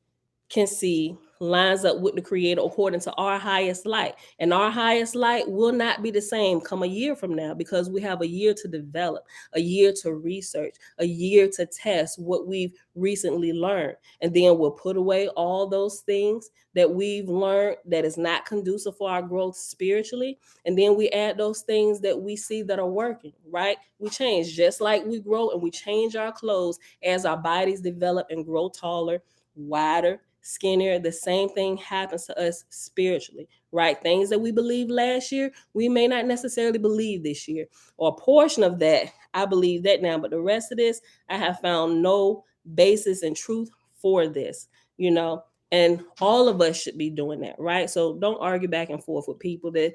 can see lines up with the Creator according to our highest light. And our highest light will not be the same come a year from now, because we have a year to develop, a year to research, a year to test what we've recently learned. And then we'll put away all those things that we've learned that is not conducive for our growth spiritually. And then we add those things that we see that are working, right? We change just like we grow, and we change our clothes as our bodies develop and grow taller, wider, skinnier. The same thing happens to us spiritually, right? Things that we believed last year, we may not necessarily believe this year, or a portion of that. I believe that now, but the rest of this, I have found no basis in truth for this, you know. And all of us should be doing that, right? So don't argue back and forth with people that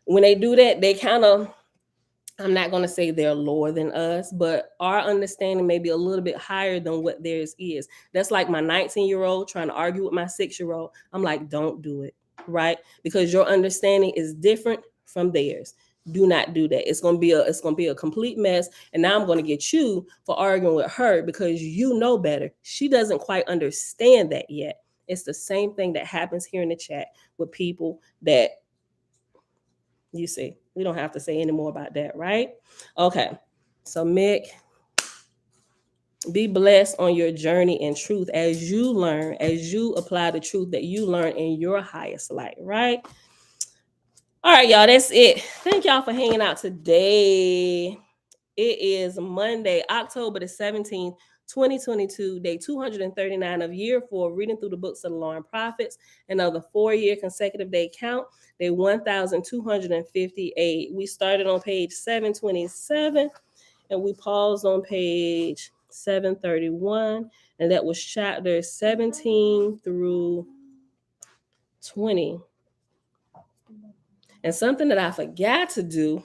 when they do that, they kind of, I'm not going to say they're lower than us, but our understanding may be a little bit higher than what theirs is. That's like my 19-year-old trying to argue with my 6-year-old. I'm like, don't do it, right? Because your understanding is different from theirs. Do not do that. It's gonna be a complete mess. And now I'm gonna get you for arguing with her because you know better. She doesn't quite understand that yet. It's the same thing that happens here in the chat with people that you see. We don't have to say any more about that, right? Okay. So Mick, be blessed on your journey in truth as you learn, as you apply the truth that you learn in your highest light, right? All right, y'all, that's it. Thank y'all for hanging out today. It is Monday, October the 17th, 2022, day 239 of year 4, reading through the books of the Law and Prophets, and of the 4-year consecutive day count, day 1258. We started on page 727 and we paused on page 731, and that was chapter 17 through 20. And something that I forgot to do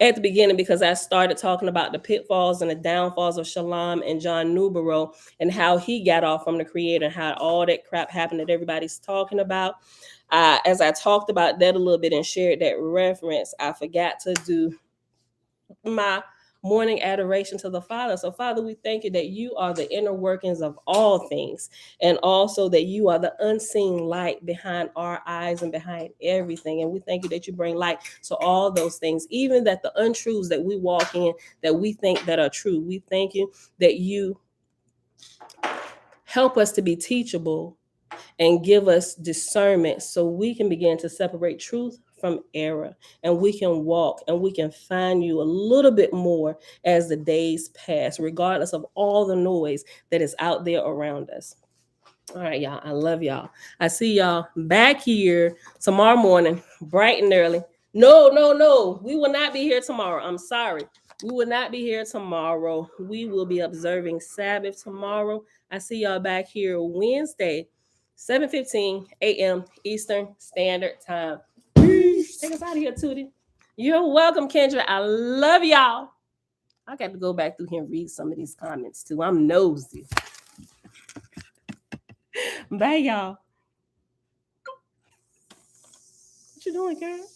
at the beginning, because I started talking about the pitfalls and the downfalls of Shalom and John Newborough and how he got off from the Creator and how all that crap happened that everybody's talking about. As I talked about that a little bit and shared that reference, I forgot to do my morning adoration to the Father. So, Father, we thank you that you are the inner workings of all things, and also that you are the unseen light behind our eyes and behind everything. And we thank you that you bring light to all those things, even that the untruths that we walk in that we think that are true. We thank you that you help us to be teachable and give us discernment so we can begin to separate truth from error, and we can walk and we can find you a little bit more as the days pass, regardless of all the noise that is out there around us. All right, y'all, I love y'all. I see y'all back here tomorrow morning, bright and early. No, we will not be here tomorrow. I'm sorry. We will not be here tomorrow. We will be observing Sabbath tomorrow. I see y'all back here Wednesday, 7:15 a.m. Eastern Standard Time. Peace. Take us out of here, Tootie. You're welcome, Kendra. I love y'all. I got to go back through here and read some of these comments too. I'm nosy. Bye, y'all. What you doing, girl?